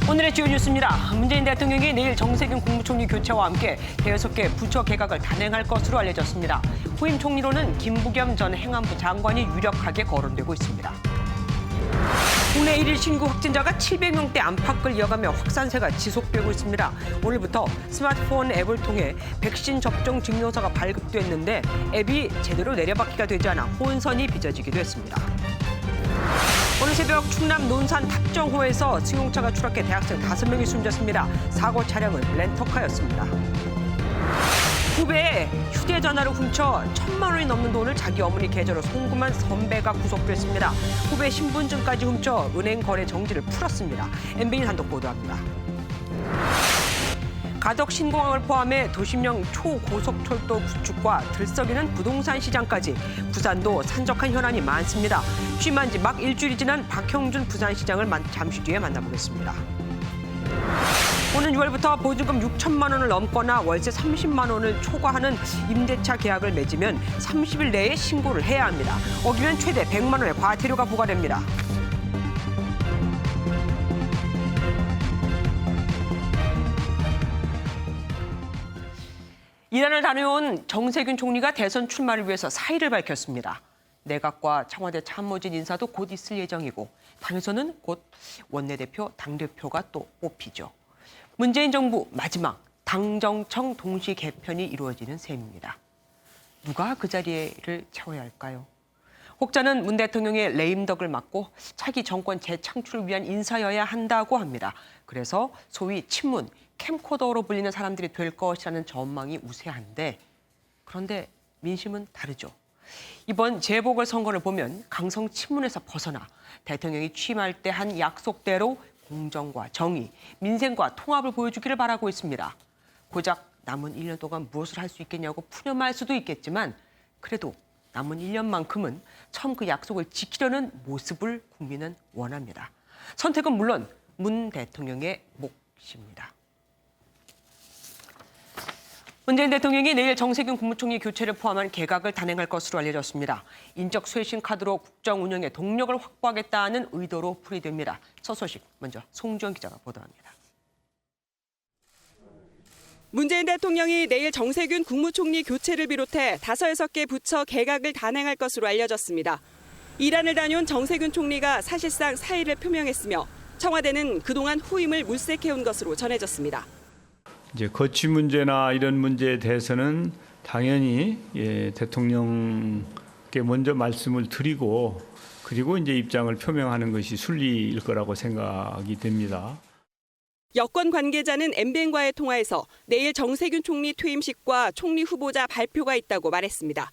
오늘의 주요 뉴스입니다. 문재인 대통령이 내일 정세균 국무총리 교체와 함께 대여섯 개 부처 개각을 단행할 것으로 알려졌습니다. 후임 총리로는 김부겸 전 행안부 장관이 유력하게 거론되고 있습니다. 국내 1일 신규 확진자가 700명대 안팎을 이어가며 확산세가 지속되고 있습니다. 오늘부터 스마트폰 앱을 통해 백신 접종 증명서가 발급됐는데 앱이 제대로 내려받기가 되지 않아 혼선이 빚어지기도 했습니다. 오늘 새벽 충남 논산 탑정호에서 승용차가 추락해 대학생 5명이 숨졌습니다. 사고 차량은 렌터카였습니다. 후배의 휴대전화를 훔쳐 1,000만 원이 넘는 돈을 자기 어머니 계좌로 송금한 선배가 구속됐습니다. 후배 신분증까지 훔쳐 은행 거래 정지를 풀었습니다. MBN 단독 보도합니다. 가덕 신공항을 포함해 도심형 초고속철도 구축과 들썩이는 부동산 시장까지 부산도 산적한 현안이 많습니다. 취임한 지 막 일주일이 지난 박형준 부산시장을 잠시 뒤에 만나보겠습니다. 오는 6월부터 보증금 6천만 원을 넘거나 월세 30만 원을 초과하는 임대차 계약을 맺으면 30일 내에 신고를 해야 합니다. 어기면 최대 100만 원의 과태료가 부과됩니다. 이란을 다녀온 정세균 총리가 대선 출마를 위해서 사의를 밝혔습니다. 내각과 청와대 참모진 인사도 곧 있을 예정이고 당에서는 곧 원내대표, 당대표가 또 뽑히죠. 문재인 정부 마지막 당정청 동시 개편이 이루어지는 셈입니다. 누가 그 자리를 채워야 할까요? 혹자는 문 대통령의 레임덕을 막고 차기 정권 재창출을 위한 인사여야 한다고 합니다. 그래서 소위 친문, 캠코더로 불리는 사람들이 될 것이라는 전망이 우세한데 그런데 민심은 다르죠. 이번 재보궐선거를 보면 강성 친문에서 벗어나 대통령이 취임할 때 한 약속대로 공정과 정의, 민생과 통합을 보여주기를 바라고 있습니다. 고작 남은 1년 동안 무엇을 할 수 있겠냐고 푸념할 수도 있겠지만 그래도 남은 1년만큼은 처음 그 약속을 지키려는 모습을 국민은 원합니다. 선택은 물론 문 대통령의 몫입니다. 문재인 대통령이 내일 정세균 국무총리 교체를 포함한 개각을 단행할 것으로 알려졌습니다. 인적 쇄신 카드로 국정 운영에 동력을 확보하겠다는 의도로 풀이됩니다. 첫 소식 먼저 송주영 기자가 보도합니다. 문재인 대통령이 내일 정세균 국무총리 교체를 비롯해 5-6개 부처 개각을 단행할 것으로 알려졌습니다. 이란을 다녀온 정세균 총리가 사실상 사의를 표명했으며 청와대는 그동안 후임을 물색해온 것으로 전해졌습니다. 이제 거취 문제나 이런 문제에 대해서는 당연히 대통령께 먼저 말씀을 드리고 그리고 이제 입장을 표명하는 것이 순리일 거라고 생각이 됩니다. 여권 관계자는 MBN과의 통화에서 내일 정세균 총리 퇴임식과 총리 후보자 발표가 있다고 말했습니다.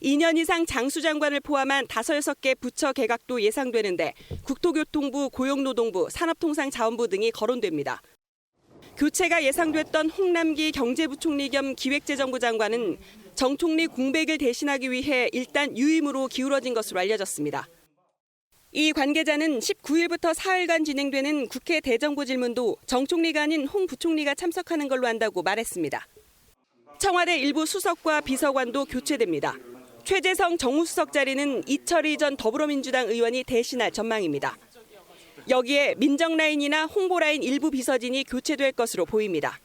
2년 이상 장수장관을 포함한 5-6개 부처 개각도 예상되는데 국토교통부, 고용노동부, 산업통상자원부 등이 거론됩니다. 교체가 예상됐던 홍남기 경제부총리 겸 기획재정부 장관은 정 총리 공백을 대신하기 위해 일단 유임으로 기울어진 것으로 알려졌습니다. 이 관계자는 19일부터 사흘간 진행되는 국회 대정부 질문도 정 총리가 아닌 홍 부총리가 참석하는 걸로 한다고 말했습니다. 청와대 일부 수석과 비서관도 교체됩니다. 최재성 정무수석 자리는 이철희 전 더불어민주당 의원이 대신할 전망입니다. 여기에 민정라인이나 홍보라인 일부 비서진이 교체될 것으로 보입니다.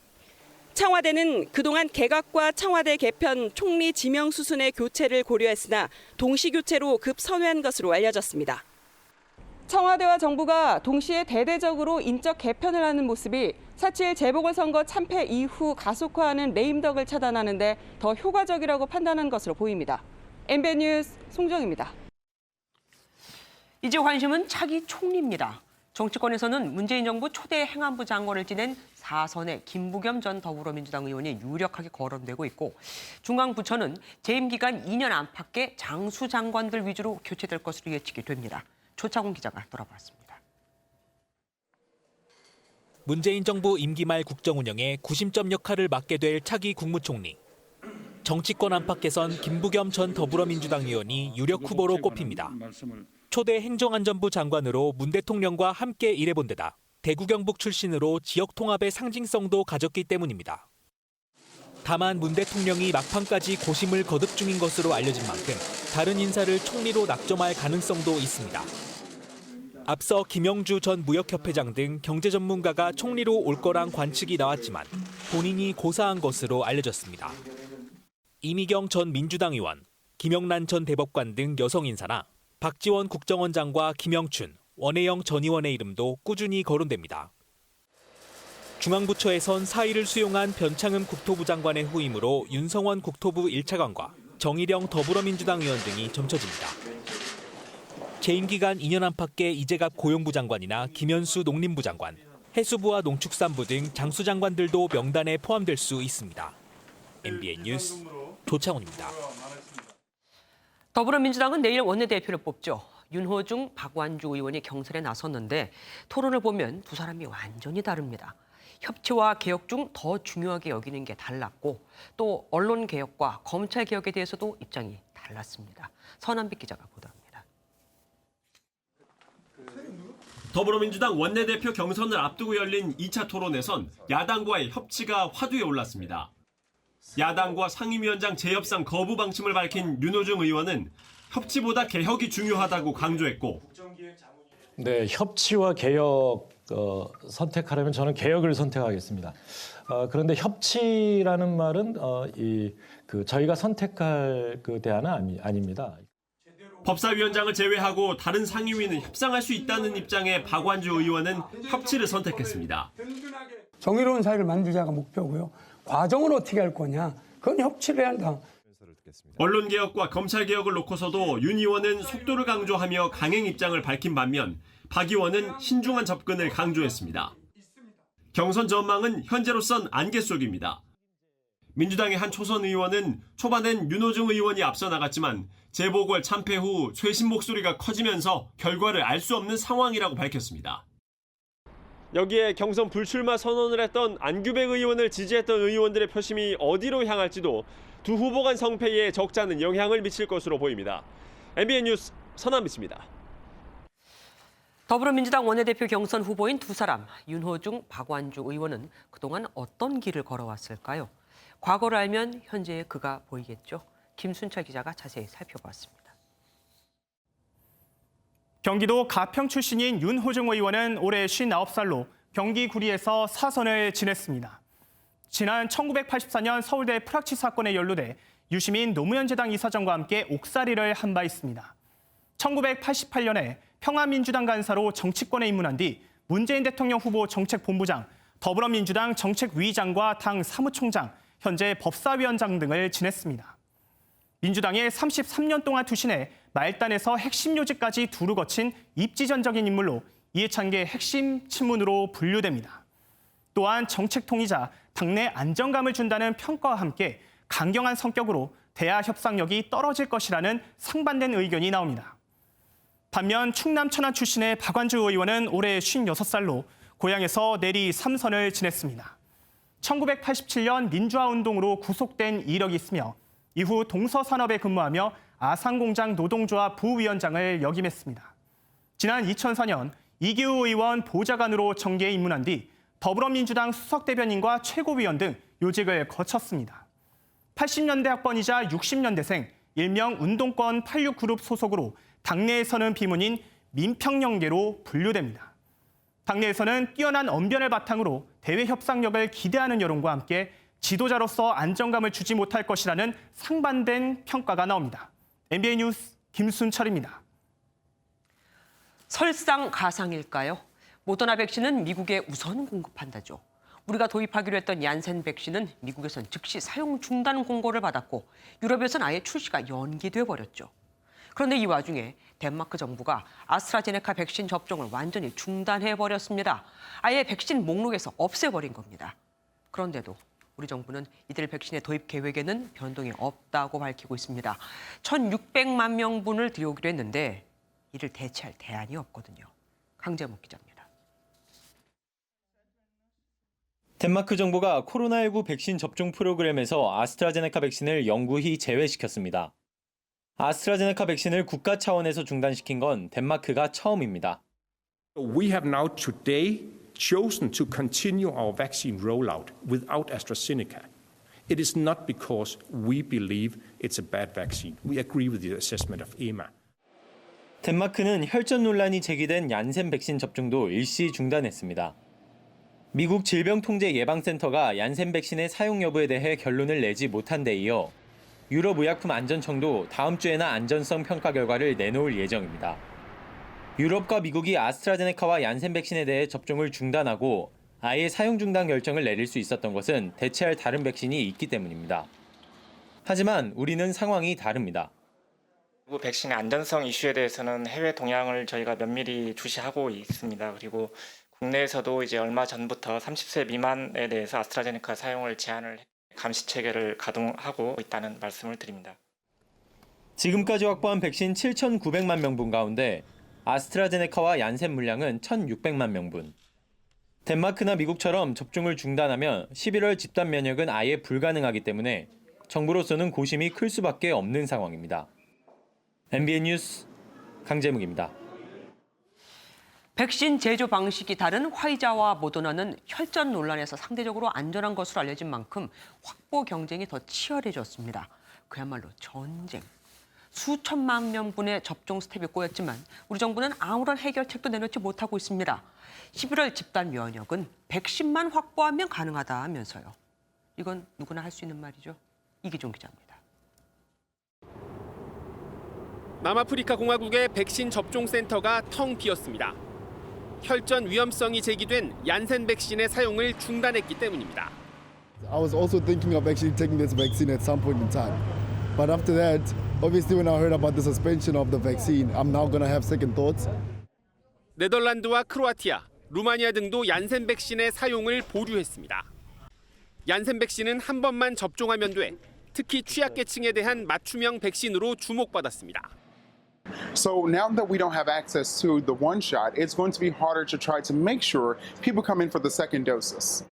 청와대는 그동안 개각과 청와대 개편, 총리 지명 수순의 교체를 고려했으나 동시교체로 급선회한 것으로 알려졌습니다. 청와대와 정부가 동시에 대대적으로 인적 개편을 하는 모습이 4.7 재보궐선거 참패 이후 가속화하는 레임덕을 차단하는 데 더 효과적이라고 판단한 것으로 보입니다. MBN 뉴스 송정입니다. 이제 관심은 차기 총리입니다. 정치권에서는 문재인 정부 초대 행안부 장관을 지낸 4선의 김부겸 전 더불어민주당 의원이 유력하게 거론되고 있고 중앙부처는 재임 기간 2년 안팎의 장수 장관들 위주로 교체될 것으로 예측이 됩니다. 조차공 기자가 돌아봤습니다. 문재인 정부 임기 말 국정 운영에 구심점 역할을 맡게 될 차기 국무총리. 정치권 안팎에선 김부겸 전 더불어민주당 의원이 유력 후보로 꼽힙니다. 초대 행정안전부 장관으로 문 대통령과 함께 일해본 데다 대구 경북 출신으로 지역 통합의 상징성도 가졌기 때문입니다. 다만 문 대통령이 막판까지 고심을 거듭 중인 것으로 알려진 만큼 다른 인사를 총리로 낙점할 가능성도 있습니다. 앞서 김영주 전 무역협회장 등 경제 전문가가 총리로 올 거란 관측이 나왔지만 본인이 고사한 것으로 알려졌습니다. 이미경 전 민주당 의원, 김영란 전 대법관 등 여성 인사나 박지원 국정원장과 김영춘, 원혜영 전 의원의 이름도 꾸준히 거론됩니다. 중앙부처에선 사의를 수용한 변창흠 국토부 장관의 후임으로 윤성원 국토부 1차관과 정일영 더불어민주당 의원 등이 점쳐집니다. 재임 기간 2년 안팎의 이재갑 고용부 장관이나 김현수 농림부 장관, 해수부와 농축산부 등 장수 장관들도 명단에 포함될 수 있습니다. MBN 뉴스 조창훈입니다. 더불어민주당은 내일 원내대표를 뽑죠. 윤호중, 박완주 의원이 경선에 나섰는데 토론을 보면 두 사람이 완전히 다릅니다. 협치와 개혁 중 더 중요하게 여기는 게 달랐고 또 언론 개혁과 검찰 개혁에 대해서도 입장이 달랐습니다. 서남빛 기자가 보도합니다. 더불어민주당 원내대표 경선을 앞두고 열린 2차 토론에선 야당과의 협치가 화두에 올랐습니다. 야당과 상임위원장 재협상 거부 방침을 밝힌 윤호중 의원은 협치보다 개혁이 중요하다고 강조했고, 네, 협치와 개혁 선택하려면 저는 개혁을 선택하겠습니다. 그런데 협치라는 말은 저희가 선택할 그 대안은 아닙니다. 법사위원장을 제외하고 다른 상임위는 협상할 수 있다는 입장의 박완주 의원은 협치를 선택했습니다. 정의로운 사회를 만들자가 목표고요. 과정을 어떻게 할 거냐, 그건 협치를 해야 한다. 언론개혁과 검찰개혁을 놓고서도 윤 의원은 속도를 강조하며 강행 입장을 밝힌 반면 박 의원은 신중한 접근을 강조했습니다. 경선 전망은 현재로선 안개 속입니다. 민주당의 한 초선 의원은 초반엔 윤호중 의원이 앞서 나갔지만 재보궐 참패 후 쇄신 목소리가 커지면서 결과를 알 수 없는 상황이라고 밝혔습니다. 여기에 경선 불출마 선언을 했던 안규백 의원을 지지했던 의원들의 표심이 어디로 향할지도 두 후보 간 성패에 적지 않은 영향을 미칠 것으로 보입니다. MBN 뉴스 서남빛입니다. 더불어민주당 원내대표 경선 후보인 두 사람, 윤호중, 박완주 의원은 그동안 어떤 길을 걸어왔을까요? 과거를 알면 현재의 그가 보이겠죠. 김순철 기자가 자세히 살펴봤습니다. 경기도 가평 출신인 윤호중 의원은 올해 59살로 경기 구리에서 사선을 지냈습니다. 지난 1984년 서울대 프락치 사건에 연루돼 유시민 노무현재당 이사장과 함께 옥살이를 한 바 있습니다. 1988년에 평화민주당 간사로 정치권에 입문한 뒤 문재인 대통령 후보 정책본부장, 더불어민주당 정책위의장과 당 사무총장, 현재 법사위원장 등을 지냈습니다. 민주당에 33년 동안 투신해 말단에서 핵심 요직까지 두루 거친 입지전적인 인물로 이해찬계 핵심 친문으로 분류됩니다. 또한 정책통이자 당내 안정감을 준다는 평가와 함께 강경한 성격으로 대화 협상력이 떨어질 것이라는 상반된 의견이 나옵니다. 반면 충남 천안 출신의 박완주 의원은 올해 56살로 고향에서 내리 3선을 지냈습니다. 1987년 민주화운동으로 구속된 이력이 있으며 이후 동서산업에 근무하며 아산공장 노동조합 부위원장을 역임했습니다. 지난 2004년 이기우 의원 보좌관으로 정계에 입문한 뒤 더불어민주당 수석대변인과 최고위원 등 요직을 거쳤습니다. 80년대 학번이자 60년대생, 일명 운동권 86그룹 소속으로 당내에서는 비문인 민평연계로 분류됩니다. 당내에서는 뛰어난 언변을 바탕으로 대외 협상력을 기대하는 여론과 함께 지도자로서 안정감을 주지 못할 것이라는 상반된 평가가 나옵니다. MBN 뉴스 김순철입니다. 설상가상일까요? 모더나 백신은 미국에 우선 공급한다죠. 우리가 도입하기로 했던 얀센 백신은 미국에선 즉시 사용 중단 공고를 받았고 유럽에선 아예 출시가 연기돼 버렸죠. 그런데 이 와중에 덴마크 정부가 아스트라제네카 백신 접종을 완전히 중단해버렸습니다. 아예 백신 목록에서 없애버린 겁니다. 그런데도 우리 정부는 이들 백신의 도입 계획에는 변동이 없다고 밝히고 있습니다. 1,600만 명분을 들여오기로 했는데 이를 대체할 대안이 없거든요. 강재목 기자입니다. 덴마크 정부가 코로나19 백신 접종 프로그램에서 아스트라제네카 백신을 영구히 제외시켰습니다. 아스트라제네카 백신을 국가 차원에서 중단시킨 건 덴마크가 처음입니다. We have now today chosen to continue our vaccine rollout without AstraZeneca. It is not because we believe it's a bad vaccine. We agree with the assessment of EMA. 덴마크는 혈전 논란이 제기된 얀센 백신 접종도 일시 중단했습니다. 미국 질병통제예방센터가 얀센 백신의 사용 여부에 대해 결론을 내지 못한 데 이어 유럽의약품안전청도 다음 주에나 안전성 평가 결과를 내놓을 예정입니다. 유럽과 미국이 아스트라제네카와 얀센 백신에 대해 접종을 중단하고 아예 사용 중단 결정을 내릴 수 있었던 것은 대체할 다른 백신이 있기 때문입니다. 하지만 우리는 상황이 다릅니다. 백신의 안전성 이슈에 대해서는 해외 동향을 저희가 면밀히 주시하고 있습니다. 그리고 국내에서도 이제 얼마 전부터 30세 미만에 대해서 아스트라제네카 사용을 제한을 감시 체계를 가동하고 있다는 말씀을 드립니다. 지금까지 확보한 백신 7,900만 명분 가운데 아스트라제네카와 얀센 물량은 1,600만 명분. 덴마크나 미국처럼 접종을 중단하면 11월 집단 면역은 아예 불가능하기 때문에 정부로서는 고심이 클 수밖에 없는 상황입니다. MBN 뉴스 강재묵입니다. 백신 제조 방식이 다른 화이자와 모더나는 혈전 논란에서 상대적으로 안전한 것으로 알려진 만큼 확보 경쟁이 더 치열해졌습니다. 그야말로 전쟁. 수천만 명분의 접종 스텝이 꼬였지만 우리 정부는 아무런 해결책도 내놓지 못하고 있습니다. 11월 집단 면역은 백신만 확보하면 가능하다면서요. 이건 누구나 할 수 있는 말이죠. 이기종 기자입니다. 남아프리카 공화국의 백신 접종 센터가 텅 비었습니다. 혈전 위험성이 제기된 얀센 백신의 사용을 중단했기 때문입니다. I was also thinking of actually taking this vaccine at some point in time. But after that, obviously when I heard about the suspension of the vaccine, I'm now going to have second thoughts. 네덜란드와 크로아티아, 루마니아 등도 얀센 백신의 사용을 보류했습니다. 얀센 백신은 한 번만 접종하면 돼 특히 취약계층에 대한 맞춤형 백신으로 주목받았습니다. So now that we don't have access to the one shot, it's going to be harder to try to make sure people come in for the second doses.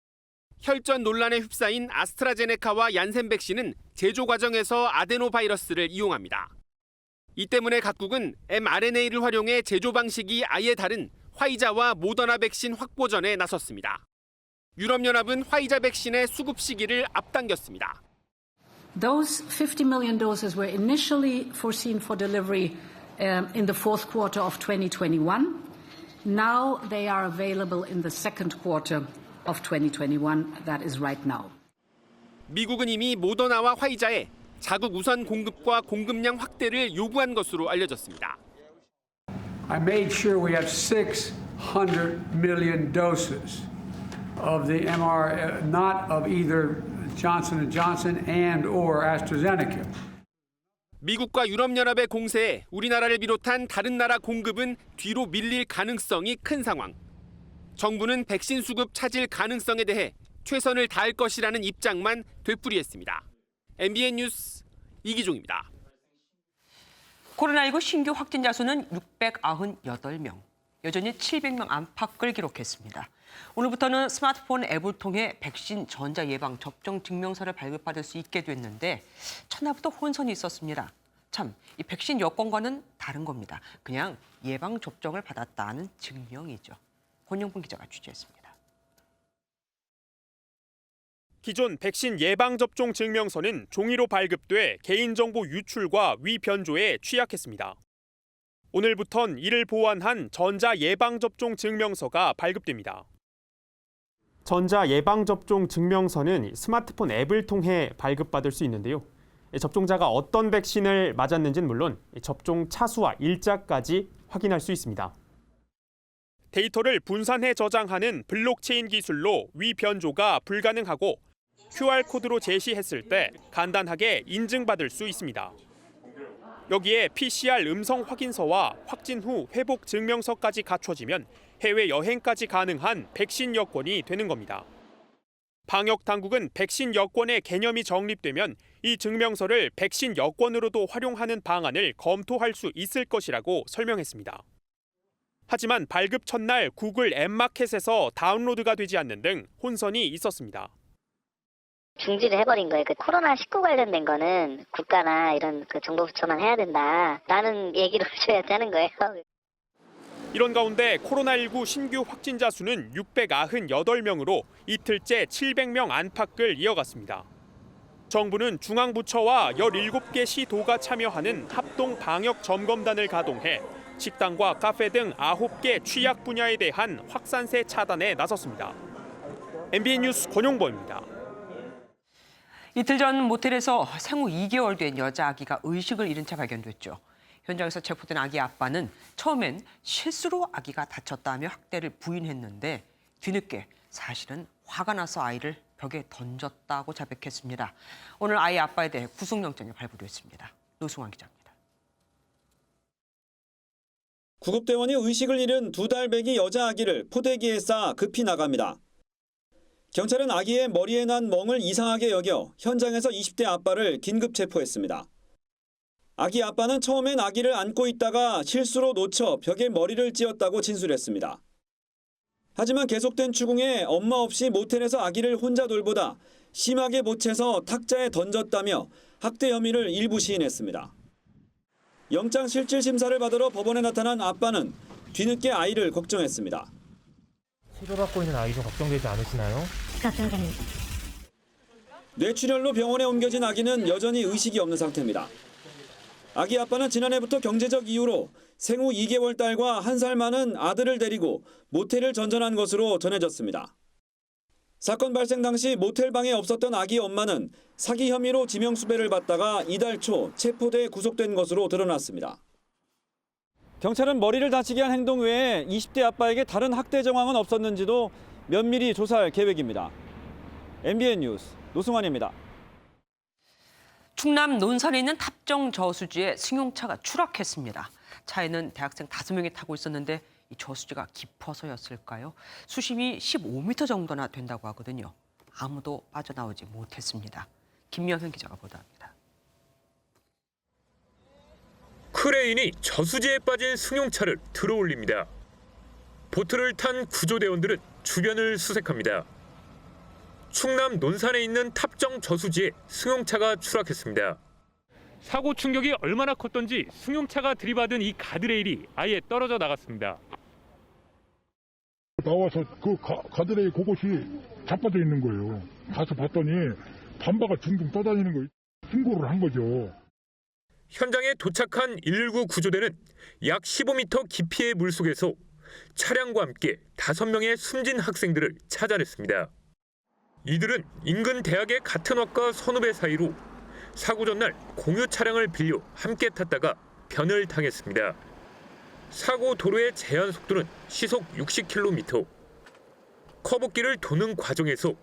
혈전 논란에 휩싸인 아스트라제네카와 얀센 백신은 제조 과정에서 아데노바이러스를 이용합니다. 이 때문에 각국은 mRNA를 활용해 제조 방식이 아예 다른 화이자와 모더나 백신 확보전에 나섰습니다. 유럽연합은 화이자 백신의 수급 시기를 앞당겼습니다. Those 50 million doses were initially foreseen for delivery in the fourth quarter of 2021. Now they are available in the second quarter of 2021. That is right now. 미국은 이미 모더나와 화이자에 자국 우선 공급과 공급량 확대를 요구한 것으로 알려졌습니다. I made sure we have 600 million doses of the mRNA, not of either Johnson & Johnson and or AstraZeneca. 미국과 유럽연합의 공세에 우리나라를 비롯한 다른 나라 공급은 뒤로 밀릴 가능성이 큰 상황. 정부는 백신 수급 차질 가능성에 대해 최선을 다할 것이라는 입장만 되풀이했습니다. MBN 뉴스 이기종입니다. 코로나19 신규 확진자 수는 698명. 여전히 700명 안팎을 기록했습니다. 오늘부터는 스마트폰 앱을 통해 백신 전자 예방 접종 증명서를 발급받을 수 있게 됐는데 첫날부터 혼선이 있었습니다. 참, 이 백신 여권과는 다른 겁니다. 그냥 예방 접종을 받았다는 증명이죠. 권영분 기자가 취재했습니다. 기존 백신 예방접종 증명서는 종이로 발급돼 개인정보 유출과 위변조에 취약했습니다. 오늘부턴 이를 보완한 전자 예방접종 증명서가 발급됩니다. 전자 예방접종 증명서는 스마트폰 앱을 통해 발급받을 수 있는데요. 접종자가 어떤 백신을 맞았는지는 물론 접종 차수와 일자까지 확인할 수 있습니다. 데이터를 분산해 저장하는 블록체인 기술로 위변조가 불가능하고 QR코드로 제시했을 때 간단하게 인증받을 수 있습니다. 여기에 PCR 음성 확인서와 확진 후 회복 증명서까지 갖춰지면 해외 여행까지 가능한 백신 여권이 되는 겁니다. 방역 당국은 백신 여권의 개념이 정립되면 이 증명서를 백신 여권으로도 활용하는 방안을 검토할 수 있을 것이라고 설명했습니다. 하지만 발급 첫날 구글 앱마켓에서 다운로드가 되지 않는 등 혼선이 있었습니다. 중지를 해버린 거예요. 그 코로나19 관련된 거는 국가나 이런 그 정보부처만 해야 된다라는 얘기를 하셔야 하는 거예요. 이런 가운데 코로나19 신규 확진자 수는 698명으로 이틀째 700명 안팎을 이어갔습니다. 정부는 중앙부처와 17개 시도가 참여하는 합동 방역 점검단을 가동해 식당과 카페 등 9개 취약 분야에 대한 확산세 차단에 나섰습니다. MBN 뉴스 권용보입니다. 이틀 전 모텔에서 생후 2개월 된 여자 아기가 의식을 잃은 채 발견됐죠. 현장에서 체포된 아기 아빠는 처음엔 실수로 아기가 다쳤다며 학대를 부인했는데 뒤늦게 사실은 화가 나서 아이를 벽에 던졌다고 자백했습니다. 오늘 아이 아빠에 대해 구속영장이 발부됐습니다. 노승환 기자입니다. 구급대원이 의식을 잃은 2달 배기 여자 아기를 포대기에 쌓아 급히 나갑니다. 경찰은 아기의 머리에 난 멍을 이상하게 여겨 현장에서 20대 아빠를 긴급 체포했습니다. 아기 아빠는 처음엔 아기를 안고 있다가 실수로 놓쳐 벽에 머리를 찧었다고 진술했습니다. 하지만 계속된 추궁에 엄마 없이 모텔에서 아기를 혼자 돌보다 심하게 보채서 탁자에 던졌다며 학대 혐의를 일부 시인했습니다. 영장 실질 심사를 받으러 법원에 나타난 아빠는 뒤늦게 아이를 걱정했습니다. 치료받고 있는 아이 좀 걱정되지 않으시나요? 걱정됩니다. 뇌출혈로 병원에 옮겨진 아기는 여전히 의식이 없는 상태입니다. 아기 아빠는 지난해부터 경제적 이유로 생후 2개월 딸과 1살 많은 아들을 데리고 모텔을 전전한 것으로 전해졌습니다. 사건 발생 당시 모텔 방에 없었던 아기 엄마는 사기 혐의로 지명수배를 받다가 이달 초 체포돼 구속된 것으로 드러났습니다. 경찰은 머리를 다치게 한 행동 외에 20대 아빠에게 다른 학대 정황은 없었는지도 면밀히 조사할 계획입니다. MBN 뉴스 노승환입니다. 충남 논산에 있는 탑정 저수지에 승용차가 추락했습니다. 차에는 대학생 5명이 타고 있었는데 이 저수지가 깊어서였을까요? 수심이 15m 정도나 된다고 하거든요. 아무도 빠져나오지 못했습니다. 김명현 기자가 보도합니다. 크레인이 저수지에 빠진 승용차를 들어올립니다. 보트를 탄 구조대원들은 주변을 수색합니다. 충남 논산에 있는 탑정 저수지에 승용차가 추락했습니다. 사고 충격이 얼마나 컸던지 승용차가 들이받은 이 가드레일이 아예 떨어져 나갔습니다. 나와서 그 가드레일 그곳이 자빠져 있는 거예요. 가서 봤더니 반바가 둥둥 떠다니는 거 신고를 한 거죠. 현장에 도착한 119 구조대는 약 15m 깊이의 물속에서 차량과 함께 5명의 숨진 학생들을 찾아냈습니다. 이들은 인근 대학의 같은 학과 선후배 사이로 사고 전날 공유 차량을 빌려 함께 탔다가 변을 당했습니다. 사고 도로의 제한 속도는 시속 60km. 커브길을 도는 과정에서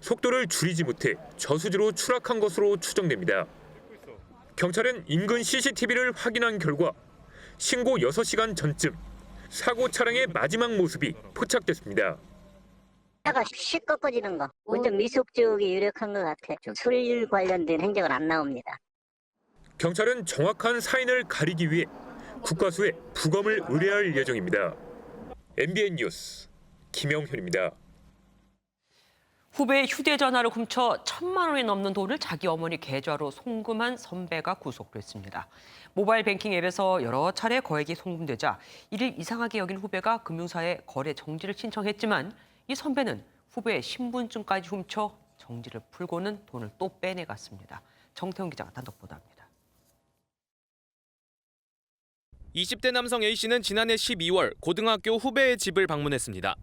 속도를 줄이지 못해 저수지로 추락한 것으로 추정됩니다. 경찰은 인근 CCTV를 확인한 결과 신고 6시간 전쯤 사고 차량의 마지막 모습이 포착됐습니다. 차가 씩 꺾어지는 거, 운전 미숙 쪽이 유력한 것 같아. 술 관련된 행적은 안 나옵니다. 경찰은 정확한 사인을 가리기 위해 국과수에 부검을 의뢰할 예정입니다. MBN 뉴스 김영현입니다. 후배의 휴대전화를 훔쳐 1,000만 원이 넘는 돈을 자기 어머니 계좌로 송금한 선배가 구속됐습니다. 모바일 뱅킹 앱에서 여러 차례 거액이 송금되자 이를 이상하게 여긴 후배가 금융사에 거래 정지를 신청했지만 이 선배는 후배의 신분증까지 훔쳐 정지를 풀고는 돈을 또 빼내갔습니다. 정태훈 기자가 단독 보도합니다. 20대 남성 A씨는 지난해 12월 고등학교 후배의 집을 방문했습니다.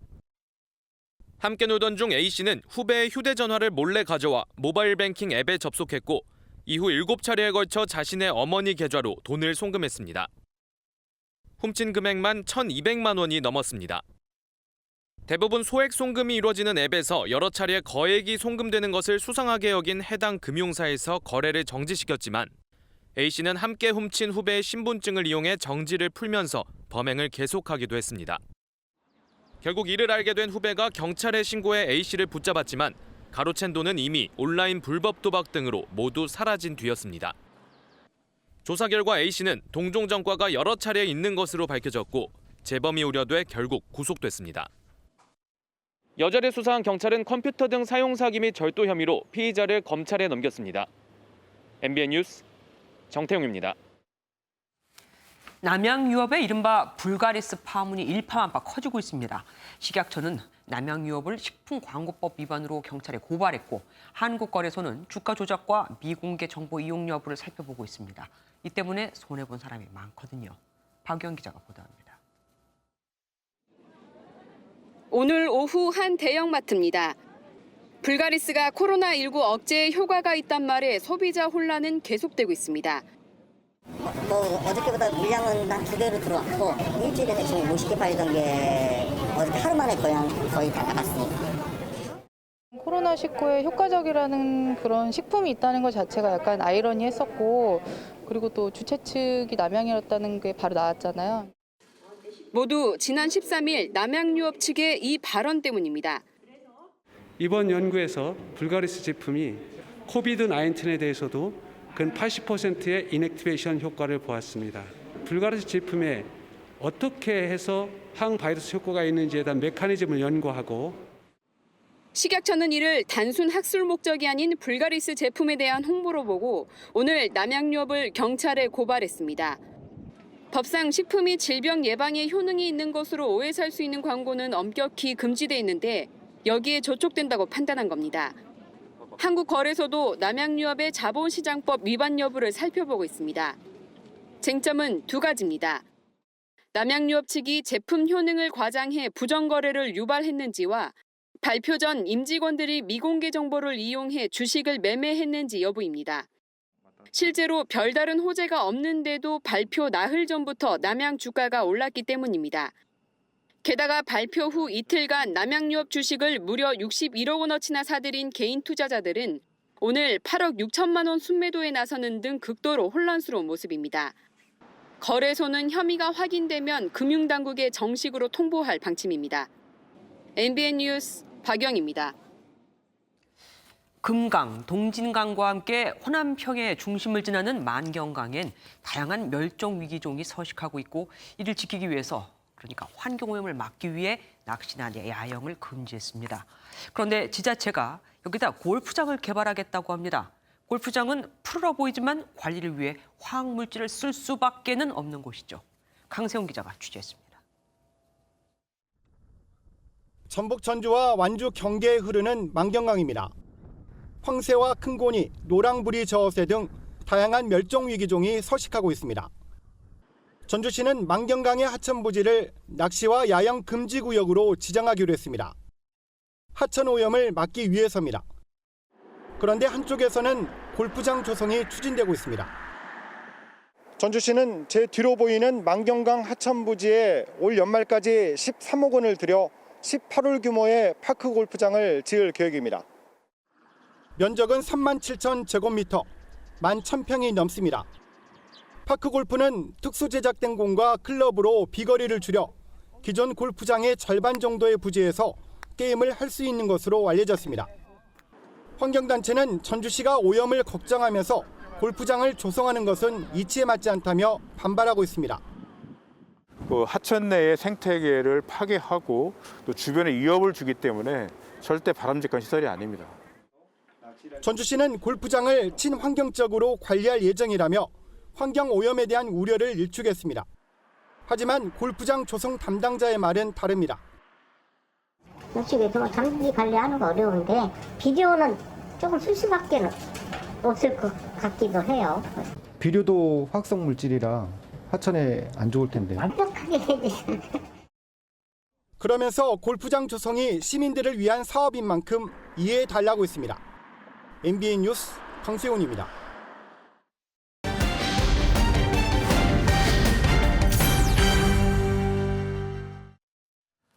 함께 놀던 중 A씨는 후배의 휴대전화를 몰래 가져와 모바일 뱅킹 앱에 접속했고 이후 7차례에 걸쳐 자신의 어머니 계좌로 돈을 송금했습니다. 훔친 금액만 1,200만 원이 넘었습니다. 대부분 소액 송금이 이루어지는 앱에서 여러 차례 거액이 송금되는 것을 수상하게 여긴 해당 금융사에서 거래를 정지시켰지만 A씨는 함께 훔친 후배의 신분증을 이용해 정지를 풀면서 범행을 계속하기도 했습니다. 결국 이를 알게 된 후배가 경찰에 신고해 A씨를 붙잡았지만 가로챈 돈은 이미 온라인 불법 도박 등으로 모두 사라진 뒤였습니다. 조사 결과 A씨는 동종 전과가 여러 차례 있는 것으로 밝혀졌고 재범이 우려돼 결국 구속됐습니다. 여자를 수사한 경찰은 컴퓨터 등 사용 사기 및 절도 혐의로 피의자를 검찰에 넘겼습니다. MBN 뉴스 정태용입니다. 남양 유업의 이른바 불가리스 파문이 일파만파 커지고 있습니다. 식약처는 남양 유업을 식품광고법 위반으로 경찰에 고발했고 한국거래소는 주가 조작과 미공개 정보 이용 여부를 살펴보고 있습니다. 이 때문에 손해본 사람이 많거든요. 박영 기자가 보도합니다. 오늘 오후 한 대형마트입니다. 불가리스가 코로나19 억제에 효과가 있단 말에 소비자 혼란은 계속되고 있습니다. 어저께보다 물량은 한 2배로 들어왔고 일주일에 지금 50개 팔리던 게 어저께 하루 만에 거의 다 나갔으니까. 코로나19에 효과적이라는 그런 식품이 있다는 것 자체가 약간 아이러니했었고, 그리고 또 주최 측이 남양이었다는 게 바로 나왔잖아요. 모두 지난 13일 남양유업 측의 이 발언 때문입니다. 이번 연구에서 불가리스 제품이 코비드-19에 대해서도 근 80%의 인액티베이션 효과를 보았습니다. 불가리스 제품에 어떻게 해서 항바이러스 효과가 있는지에 대한 메커니즘을 연구하고 식약처는 이를 단순 학술 목적이 아닌 불가리스 제품에 대한 홍보로 보고 오늘 남양유업을 경찰에 고발했습니다. 법상 식품이 질병 예방에 효능이 있는 것으로 오해 살 수 있는 광고는 엄격히 금지돼 있는데 여기에 저촉된다고 판단한 겁니다. 한국거래소도 남양유업의 자본시장법 위반 여부를 살펴보고 있습니다. 쟁점은 두 가지입니다. 남양유업 측이 제품 효능을 과장해 부정거래를 유발했는지와 발표 전 임직원들이 미공개 정보를 이용해 주식을 매매했는지 여부입니다. 실제로 별다른 호재가 없는데도 발표 나흘 전부터 남양 주가가 올랐기 때문입니다. 게다가 발표 후 이틀간 남양유업 주식을 무려 61억 원어치나 사들인 개인 투자자들은 오늘 8억 6천만 원 순매도에 나서는 등 극도로 혼란스러운 모습입니다. 거래소는 혐의가 확인되면 금융당국에 정식으로 통보할 방침입니다. MBN 뉴스 박영입니다. 금강, 동진강과 함께 호남평의 중심을 지나는 만경강엔 다양한 멸종 위기종이 서식하고 있고 이를 지키기 위해서 그러니까 환경오염을 막기 위해 낚시나 야영을 금지했습니다. 그런데 지자체가 여기다 골프장을 개발하겠다고 합니다. 골프장은 푸르러 보이지만 관리를 위해 화학물질을 쓸 수밖에는 없는 곳이죠. 강세훈 기자가 취재했습니다. 전북 전주와 완주 경계에 흐르는 만경강입니다. 황새와 큰고니, 노랑부리 저어새 등 다양한 멸종위기종이 서식하고 있습니다. 전주시는 만경강의 하천부지를 낚시와 야영 금지구역으로 지정하기로 했습니다. 하천 오염을 막기 위해서입니다. 그런데 한쪽에서는 골프장 조성이 추진되고 있습니다. 전주시는 제 뒤로 보이는 만경강 하천부지에 올 연말까지 13억 원을 들여 18홀 규모의 파크 골프장을 지을 계획입니다. 면적은 3만 7천 제곱미터, 11,000평이 넘습니다. 파크 골프는 특수 제작된 공과 클럽으로 비거리를 줄여 기존 골프장의 절반 정도의 부지에서 게임을 할 수 있는 것으로 알려졌습니다. 환경단체는 전주시가 오염을 걱정하면서 골프장을 조성하는 것은 이치에 맞지 않다며 반발하고 있습니다. 하천 내의 생태계를 파괴하고 또 주변에 위협을 주기 때문에 절대 바람직한 시설이 아닙니다. 전주시는 골프장을 친환경적으로 관리할 예정이라며 환경 오염에 대한 우려를 일축했습니다. 하지만 골프장 조성 담당자의 말은 다릅니다. 역시 장기 관리하는 거 어려운데 비료는 조금 쓸 수밖에 없을 것 같기도 해요. 비료도 화학성 물질이라 하천에 안 좋을 텐데. 완벽하게 그러면서 골프장 조성이 시민들을 위한 사업인 만큼 이해해달라고 했습니다. MBN 뉴스 강세훈입니다.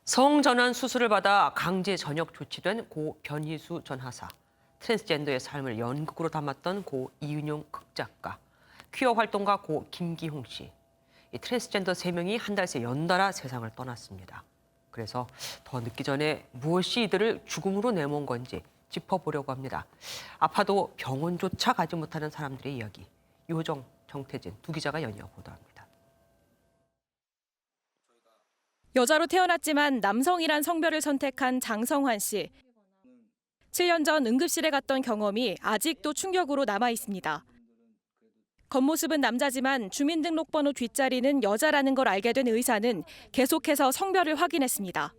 성전환 수술을 받아 강제 전역 조치된 고 변희수 전 하사, 트랜스젠더의 삶을 연극으로 담았던 고 이윤용 극작가, 퀴어 활동가 고 김기홍 씨, 이 트랜스젠더 3명이 한 달 새 연달아 세상을 떠났습니다. 그래서 더 늦기 전에 무엇이 이들을 죽음으로 내몬 건지 짚어보려고 합니다. 아파도 병원조차 가지 못하는 사람들의 이야기, 유호정, 정태진 두 기자가 연이어 보도합니다. 여자로 태어났지만 남성이란 성별을 선택한 장성환 씨. 7년 전 응급실에 갔던 경험이 아직도 충격으로 남아 있습니다. 겉모습은 남자지만 주민등록번호 뒷자리는 여자라는 걸 알게 된 의사는 계속해서 성별을 확인했습니다.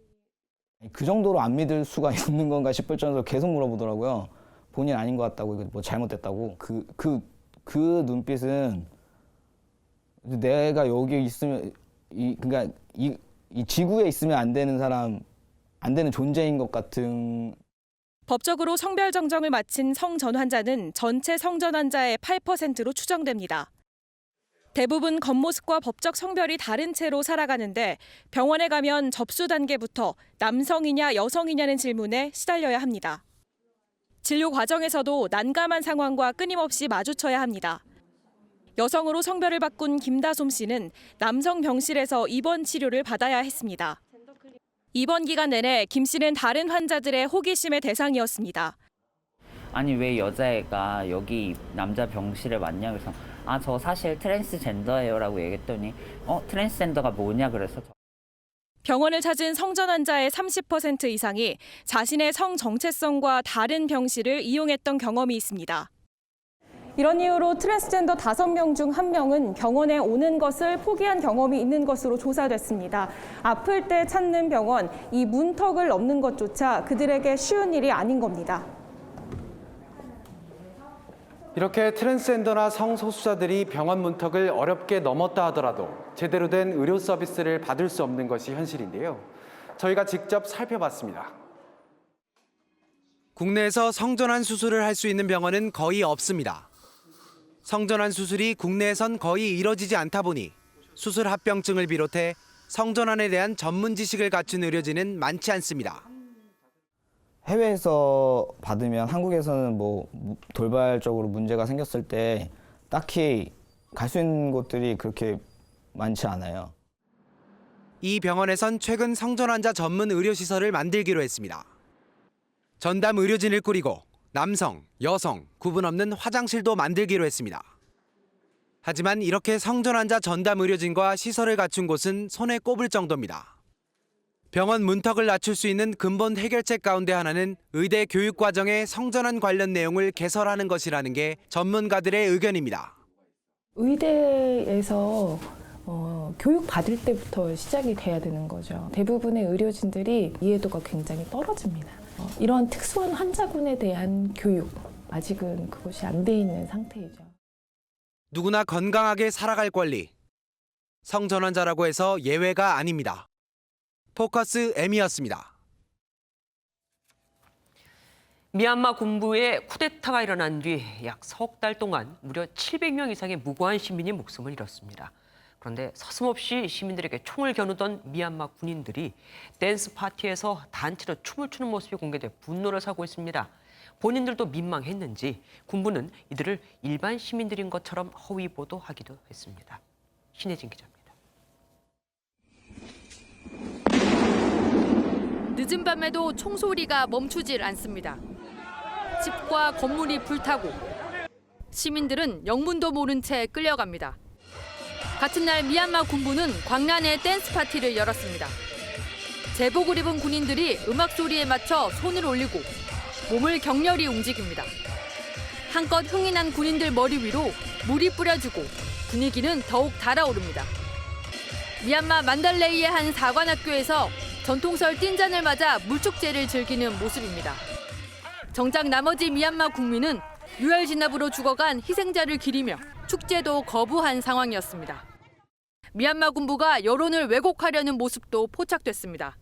그 정도로 안 믿을 수가 있는 건가 싶을 정도로 계속 물어보더라고요. 본인 아닌 것 같다고, 이거 뭐 잘못됐다고. 그 눈빛은 내가 여기 있으면 그러니까 이 지구에 있으면 안 되는 사람, 안 되는 존재인 것 같은. 법적으로 성별 정정을 마친 성전 환자는 전체 성전 환자의 8%로 추정됩니다. 대부분 겉모습과 법적 성별이 다른 채로 살아가는데 병원에 가면 접수 단계부터 남성이냐 여성이냐는 질문에 시달려야 합니다. 진료 과정에서도 난감한 상황과 끊임없이 마주쳐야 합니다. 여성으로 성별을 바꾼 김다솜 씨는 남성 병실에서 입원 치료를 받아야 했습니다. 입원 기간 내내 김 씨는 다른 환자들의 호기심의 대상이었습니다. 아니 왜 여자애가 여기 남자 병실에 왔냐 그래서 저 사실 트랜스젠더예요라고 얘기했더니 트랜스젠더가 뭐냐 그래서 병원을 찾은 성전 환자의 30% 이상이 자신의 성 정체성과 다른 병실을 이용했던 경험이 있습니다. 이런 이유로 트랜스젠더 5명 중 1명은 병원에 오는 것을 포기한 경험이 있는 것으로 조사됐습니다. 아플 때 찾는 병원, 이 문턱을 넘는 것조차 그들에게 쉬운 일이 아닌 겁니다. 이렇게 트랜스젠더나 성소수자들이 병원 문턱을 어렵게 넘었다 하더라도 제대로 된 의료 서비스를 받을 수 없는 것이 현실인데요. 저희가 직접 살펴봤습니다. 국내에서 성전환 수술을 할 수 있는 병원은 거의 없습니다. 성전환 수술이 국내에선 거의 이뤄지지 않다 보니 수술 합병증을 비롯해 성전환에 대한 전문 지식을 갖춘 의료진은 많지 않습니다. 해외에서 받으면 한국에서는 뭐 돌발적으로 문제가 생겼을 때 딱히 갈 수 있는 곳들이 그렇게 많지 않아요. 이 병원에선 최근 성전 환자 전문 의료시설을 만들기로 했습니다. 전담 의료진을 꾸리고 남성, 여성, 구분 없는 화장실도 만들기로 했습니다. 하지만 이렇게 성전 환자 전담 의료진과 시설을 갖춘 곳은 손에 꼽을 정도입니다. 병원 문턱을 낮출 수 있는 근본 해결책 가운데 하나는 의대 교육 과정에 성전환 관련 내용을 개설하는 것이라는 게 전문가들의 의견입니다. 의대에서 교육 받을 때부터 시작이 돼야 되는 거죠. 대부분의 의료진들이 이해도가 굉장히 떨어집니다. 이런 특수한 환자군에 대한 교육, 아직은 그것이 안 돼 있는 상태이죠. 누구나 건강하게 살아갈 권리. 성전환자라고 해서 예외가 아닙니다. 포커스 M이었습니다. 미얀마 군부의 쿠데타가 일어난 뒤 약 석 달 동안 무려 700명 이상의 무고한 시민이 목숨을 잃었습니다. 그런데 서슴없이 시민들에게 총을 겨누던 미얀마 군인들이 댄스 파티에서 단체로 춤을 추는 모습이 공개돼 분노를 사고 있습니다. 본인들도 민망했는지 군부는 이들을 일반 시민들인 것처럼 허위 보도하기도 했습니다. 신혜진 기자입니다. 늦은 밤에도 총소리가 멈추질 않습니다. 집과 건물이 불타고 시민들은 영문도 모른 채 끌려갑니다. 같은 날 미얀마 군부는 광란에 댄스 파티를 열었습니다. 제복을 입은 군인들이 음악 소리에 맞춰 손을 올리고 몸을 격렬히 움직입니다. 한껏 흥이 난 군인들 머리 위로 물이 뿌려지고 분위기는 더욱 달아오릅니다. 미얀마 만달레이의 한 사관학교에서 전통설 띵잔을 맞아 물축제를 즐기는 모습입니다. 정작 나머지 미얀마 국민은 유혈 진압으로 죽어간 희생자를 기리며 축제도 거부한 상황이었습니다. 미얀마 군부가 여론을 왜곡하려는 모습도 포착됐습니다.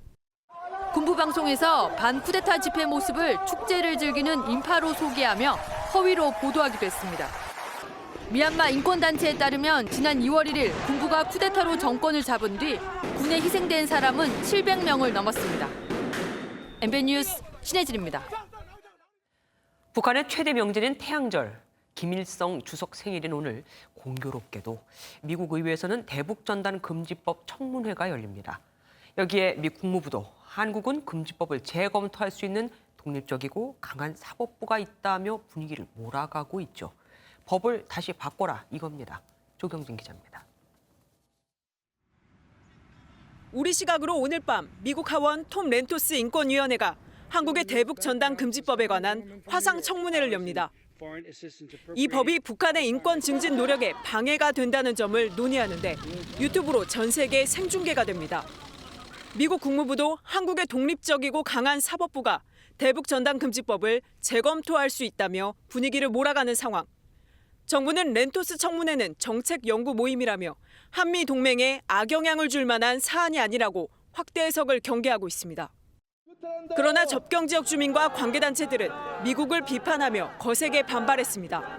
군부 방송에서 반쿠데타 집회 모습을 축제를 즐기는 인파로 소개하며 허위로 보도하기도 했습니다. 미얀마 인권단체에 따르면 지난 2월 1일 군부가 쿠데타로 정권을 잡은 뒤 군에 희생된 사람은 700명을 넘었습니다. MBN 뉴스 신혜진입니다. 북한의 최대 명절인 태양절, 김일성 주석 생일인 오늘 공교롭게도 미국 의회에서는 대북전단 금지법 청문회가 열립니다. 여기에 미 국무부도 한국은 금지법을 재검토할 수 있는 독립적이고 강한 사법부가 있다며 분위기를 몰아가고 있죠. 법을 다시 바꿔라 이겁니다. 조경진 기자입니다. 우리 시각으로 오늘 밤 미국 하원 톰 렌토스 인권위원회가 한국의 대북 전단 금지법에 관한 화상 청문회를 엽니다. 이 법이 북한의 인권 증진 노력에 방해가 된다는 점을 논의하는데 유튜브로 전 세계 생중계가 됩니다. 미국 국무부도 한국의 독립적이고 강한 사법부가 대북 전단 금지법을 재검토할 수 있다며 분위기를 몰아가는 상황. 정부는 렌토스 청문회는 정책 연구 모임이라며 한미 동맹에 악영향을 줄 만한 사안이 아니라고 확대 해석을 경계하고 있습니다. 그러나 접경 지역 주민과 관계단체들은 미국을 비판하며 거세게 반발했습니다.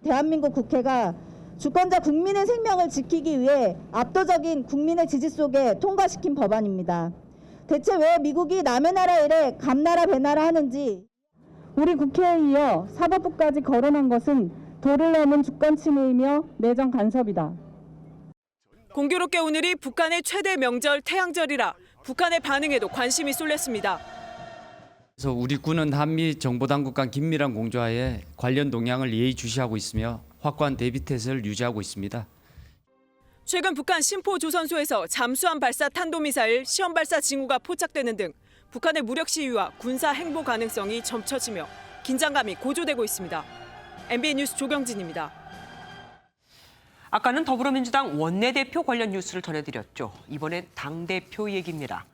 대한민국 국회가 주권자 국민의 생명을 지키기 위해 압도적인 국민의 지지 속에 통과시킨 법안입니다. 대체 왜 미국이 남의 나라 일에 감나라 배나라 하는지. 우리 국회에 이어 사법부까지 거론한 것은 도를 넘은 주권 침해이며 내정 간섭이다. 공교롭게 오늘이 북한의 최대 명절 태양절이라 북한의 반응에도 관심이 쏠렸습니다. 그래서 우리 군은 한미 정보당국 간 긴밀한 공조하에 관련 동향을 예의주시하고 있으며 확고한 대비 태세를 유지하고 있습니다. 최근 북한 심포조선소에서 잠수함 발사 탄도미사일 시험 발사 징후가 포착되는 등 북한의 무력 시위와 군사 행보 가능성이 점쳐지며 긴장감이 고조되고 있습니다. MBN 뉴스 조경진입니다. 아까는 더불어민주당 원내대표 관련 뉴스를 전해드렸죠. 이번엔 당대표 얘기입니다.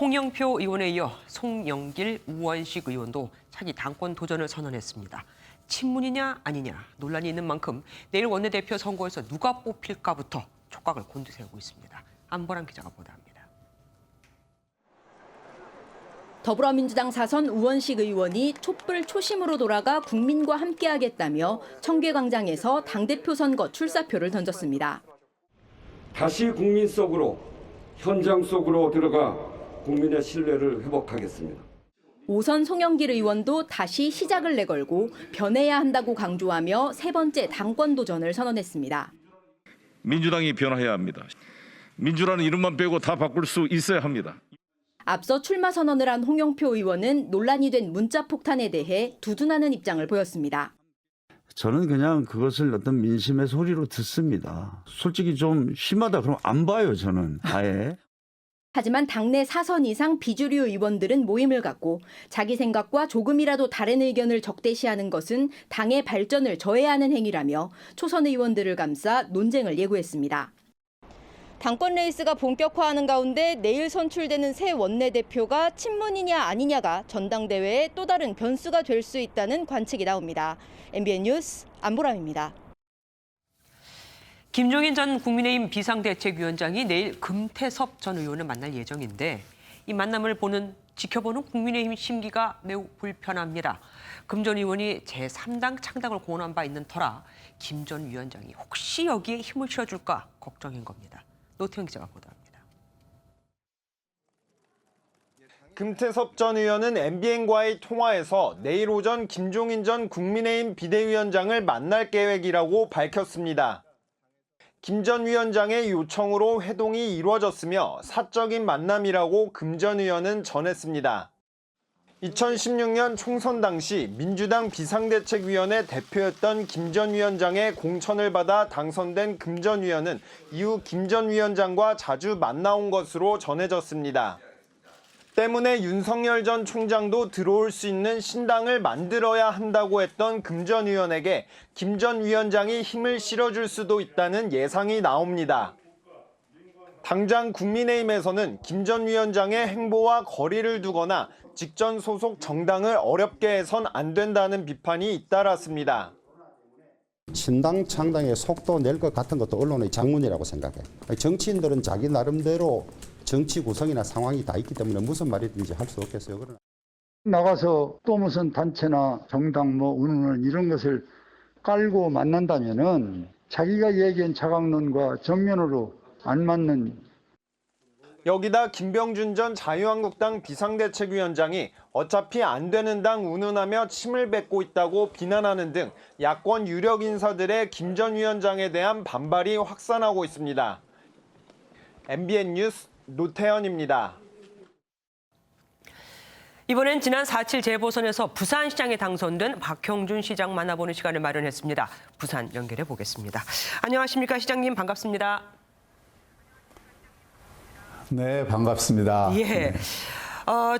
홍영표 의원에 이어 송영길, 우원식 의원도 차기 당권 도전을 선언했습니다. 친문이냐 아니냐 논란이 있는 만큼 내일 원내대표 선거에서 누가 뽑힐까부터 촉각을 곤두세우고 있습니다. 안보람 기자가 보도합니다. 더불어민주당 사선 우원식 의원이 촛불 초심으로 돌아가 국민과 함께하겠다며 청계광장에서 당대표 선거 출사표를 던졌습니다. 다시 국민 속으로, 현장 속으로 들어가 국민의 신뢰를 회복하겠습니다. 오선 송영길 의원도 다시 시작을 내걸고 변해야 한다고 강조하며 세 번째 당권 도전을 선언했습니다. 민주당이 변화해야 합니다. 민주라는 이름만 빼고 다 바꿀 수 있어야 합니다. 앞서 출마 선언을 한 홍영표 의원은 논란이 된 문자 폭탄에 대해 두둔하는 입장을 보였습니다. 저는 그냥 그것을 어떤 민심의 소리로 듣습니다. 솔직히 좀 심하다 그러면 안 봐요, 저는 아예. 하지만 당내 4선 이상 비주류 의원들은 모임을 갖고 자기 생각과 조금이라도 다른 의견을 적대시하는 것은 당의 발전을 저해하는 행위라며 초선 의원들을 감싸 논쟁을 예고했습니다. 당권 레이스가 본격화하는 가운데 내일 선출되는 새 원내대표가 친문이냐 아니냐가 전당대회의 또 다른 변수가 될 수 있다는 관측이 나옵니다. MBN 뉴스 안보람입니다. 김종인 전 국민의힘 비상대책위원장이 내일 금태섭 전 의원을 만날 예정인데 이 만남을 지켜보는 국민의힘 심기가 매우 불편합니다. 금 전 의원이 제3당 창당을 공언한 바 있는 터라 김 전 위원장이 혹시 여기에 힘을 실어줄까 걱정인 겁니다. 노태영 기자가 보도합니다. 금태섭 전 의원은 MBN과의 통화에서 내일 오전 김종인 전 국민의힘 비대위원장을 만날 계획이라고 밝혔습니다. 김 전 위원장의 요청으로 회동이 이루어졌으며 사적인 만남이라고 금 전 의원은 전했습니다. 2016년 총선 당시 민주당 비상대책위원회 대표였던 김 전 위원장의 공천을 받아 당선된 금 전 위원은 이후 김 전 위원장과 자주 만나온 것으로 전해졌습니다. 때문에 윤석열 전 총장도 들어올 수 있는 신당을 만들어야 한다고 했던 금 전 의원에게 김 전 위원장이 힘을 실어줄 수도 있다는 예상이 나옵니다. 당장 국민의힘에서는 김 전 위원장의 행보와 거리를 두거나 직전 소속 정당을 어렵게 해선 안 된다는 비판이 잇따랐습니다. 신당 창당의 속도 낼 것 같은 것도 언론의 장문이라고 생각해. 정치인들은 자기 나름대로 정치 구성이나 상황이 다 있기 때문에 무슨 말이든지 할 수 없겠어요. 그러나 나가서 또 무슨 단체나 정당 운운을 이런 것을 깔고 만난다면은 자기가 얘기한 자강론과 정면으로 안 맞는. 여기다 김병준 전 자유한국당 비상대책위원장이 어차피 안 되는 당 운운하며 침을 뱉고 있다고 비난하는 등 야권 유력 인사들의 김 전 위원장에 대한 반발이 확산하고 있습니다. MBN 뉴스 노태현입니다. 이번엔 지난 4.7 재보선에서 부산시장에 당선된 박형준 시장 만나보는 시간을 마련했습니다. 부산 연결해 보겠습니다. 안녕하십니까 시장님, 반갑습니다. 네, 반갑습니다. 예, 네.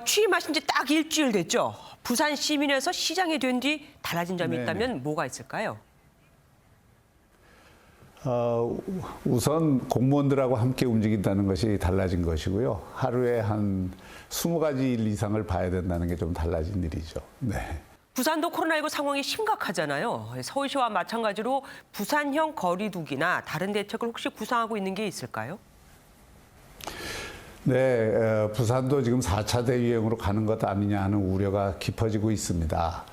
취임하신 지 딱 일주일 됐죠. 부산 시민에서 시장이 된 뒤 달라진 점이 네네. 있다면 뭐가 있을까요? 우선 공무원들하고 함께 움직인다는 것이 달라진 것이고요. 하루에 한 20가지 일 이상을 봐야 된다는 게 좀 달라진 일이죠. 네. 부산도 코로나19 상황이 심각하잖아요. 서울시와 마찬가지로 부산형 거리두기나 다른 대책을 혹시 구상하고 있는 게 있을까요? 네, 부산도 지금 4차 대유행으로 가는 것 아니냐 하는 우려가 깊어지고 있습니다.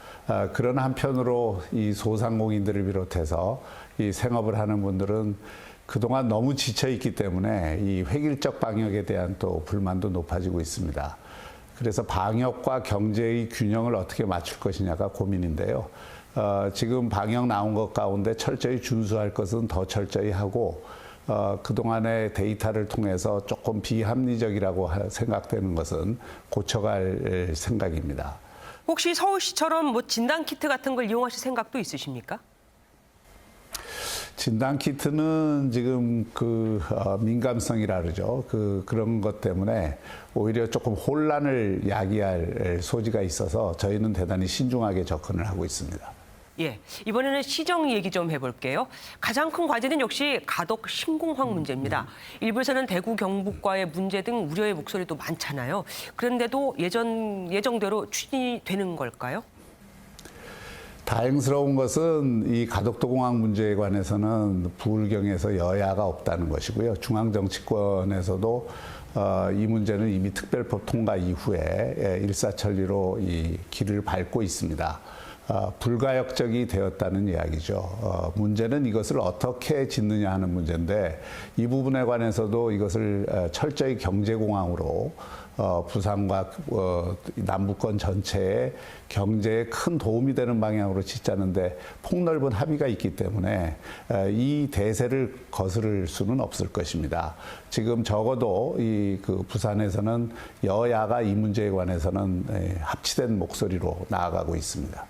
그런 한편으로 이 소상공인들을 비롯해서 이 생업을 하는 분들은 그동안 너무 지쳐 있기 때문에 이 획일적 방역에 대한 또 불만도 높아지고 있습니다. 그래서 방역과 경제의 균형을 어떻게 맞출 것이냐가 고민인데요. 지금 방역 나온 것 가운데 철저히 준수할 것은 더 철저히 하고 그동안의 데이터를 통해서 조금 비합리적이라고 생각되는 것은 고쳐갈 생각입니다. 혹시 서울시처럼 뭐 진단키트 같은 걸 이용하실 생각도 있으십니까? 진단키트는 지금 민감성이라 그러죠. 그런 것 때문에 오히려 조금 혼란을 야기할 소지가 있어서 저희는 대단히 신중하게 접근을 하고 있습니다. 예, 이번에는 시정 얘기 좀 해볼게요. 가장 큰 과제는 역시 가덕 신공항 문제입니다. 일부에서는 대구 경북과의 문제 등 우려의 목소리도 많잖아요. 그런데도 예정대로 추진이 되는 걸까요? 다행스러운 것은 이 가덕도 공항 문제에 관해서는 부울경에서 여야가 없다는 것이고요. 중앙정치권에서도 이 문제는 이미 특별법 통과 이후에 일사천리로 이 길을 밟고 있습니다. 불가역적이 되었다는 이야기죠. 문제는 이것을 어떻게 짓느냐 하는 문제인데 이 부분에 관해서도 이것을 철저히 경제공항으로 부산과 남부권 전체의 경제에 큰 도움이 되는 방향으로 짓자는데 폭넓은 합의가 있기 때문에 이 대세를 거스를 수는 없을 것입니다. 지금 적어도 부산에서는 여야가 이 문제에 관해서는 합치된 목소리로 나아가고 있습니다.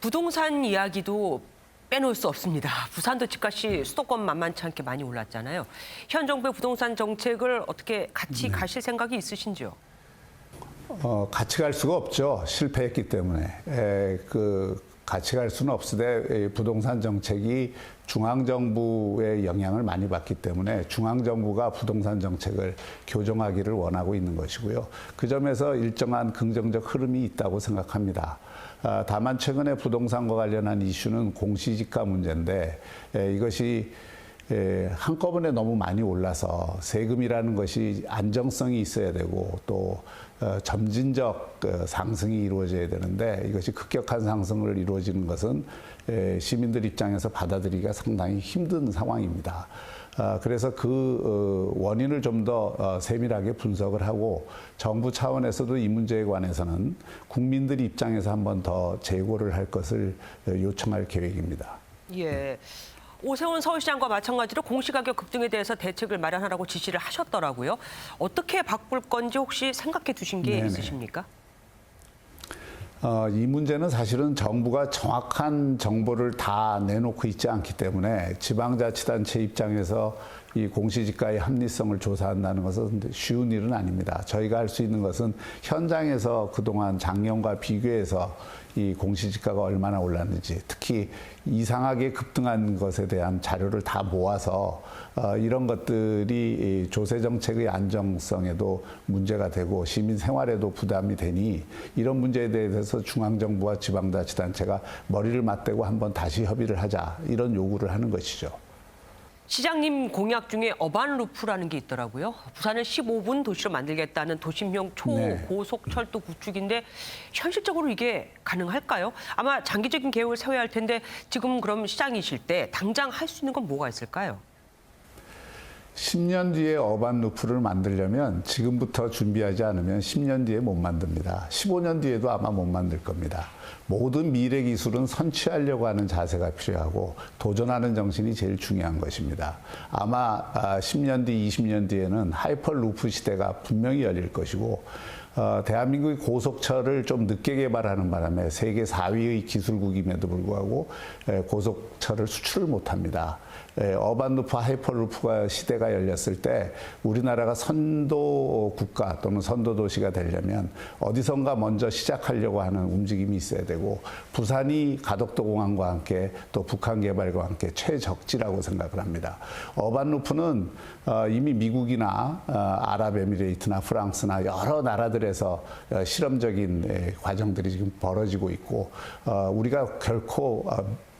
부동산 이야기도 빼놓을 수 없습니다. 부산도 집값이 수도권 만만치 않게 많이 올랐잖아요. 현 정부의 부동산 정책을 어떻게 같이 가실 생각이 있으신지요? 같이 갈 수가 없죠. 실패했기 때문에. 같이 갈 수는 없으되 부동산 정책이 중앙정부의 영향을 많이 받기 때문에 중앙정부가 부동산 정책을 교정하기를 원하고 있는 것이고요. 그 점에서 일정한 긍정적 흐름이 있다고 생각합니다. 다만 최근에 부동산과 관련한 이슈는 공시지가 문제인데 이것이 한꺼번에 너무 많이 올라서 세금이라는 것이 안정성이 있어야 되고 또 점진적 상승이 이루어져야 되는데 이것이 급격한 상승을 이루어지는 것은 시민들 입장에서 받아들이기가 상당히 힘든 상황입니다. 그래서 그 원인을 좀 더 세밀하게 분석을 하고 정부 차원에서도 이 문제에 관해서는 국민들 입장에서 한 번 더 재고를 할 것을 요청할 계획입니다. 예. 오세훈 서울시장과 마찬가지로 공시가격 급등에 대해서 대책을 마련하라고 지시를 하셨더라고요. 어떻게 바꿀 건지 혹시 생각해 두신 게 있으십니까? 이 문제는 사실은 정부가 정확한 정보를 다 내놓고 있지 않기 때문에 지방자치단체 입장에서 이 공시지가의 합리성을 조사한다는 것은 쉬운 일은 아닙니다. 저희가 할 수 있는 것은 현장에서 그동안 작년과 비교해서 이 공시지가가 얼마나 올랐는지, 특히 이상하게 급등한 것에 대한 자료를 다 모아서 이런 것들이 조세 정책의 안정성에도 문제가 되고 시민 생활에도 부담이 되니 이런 문제에 대해서 중앙정부와 지방자치단체가 머리를 맞대고 한번 다시 협의를 하자, 이런 요구를 하는 것이죠. 시장님 공약 중에 어반루프라는 게 있더라고요. 부산을 15분 도시로 만들겠다는 도심형 초고속철도 구축인데 현실적으로 이게 가능할까요? 아마 장기적인 계획을 세워야 할 텐데 지금 그럼 시장이실 때 당장 할 수 있는 건 뭐가 있을까요? 10년 뒤에 어반루프를 만들려면 지금부터 준비하지 않으면 10년 뒤에 못 만듭니다. 15년 뒤에도 아마 못 만들 겁니다. 모든 미래 기술은 선취하려고 하는 자세가 필요하고 도전하는 정신이 제일 중요한 것입니다. 아마 10년 뒤, 20년 뒤에는 하이퍼루프 시대가 분명히 열릴 것이고 대한민국의 고속철을 좀 늦게 개발하는 바람에 세계 4위의 기술국임에도 불구하고 고속철을 수출을 못합니다. 어반루프, 하이퍼루프가 시대가 열렸을 때 우리나라가 선도 국가 또는 선도 도시가 되려면 어디선가 먼저 시작하려고 하는 움직임이 있어야 되고 부산이 가덕도 공항과 함께 또 북한 개발과 함께 최적지라고 생각을 합니다. 어반루프는 이미 미국이나 아랍에미레이트나 프랑스나 여러 나라들의 하늘에서 실험적인 과정들이 지금 벌어지고 있고 우리가 결코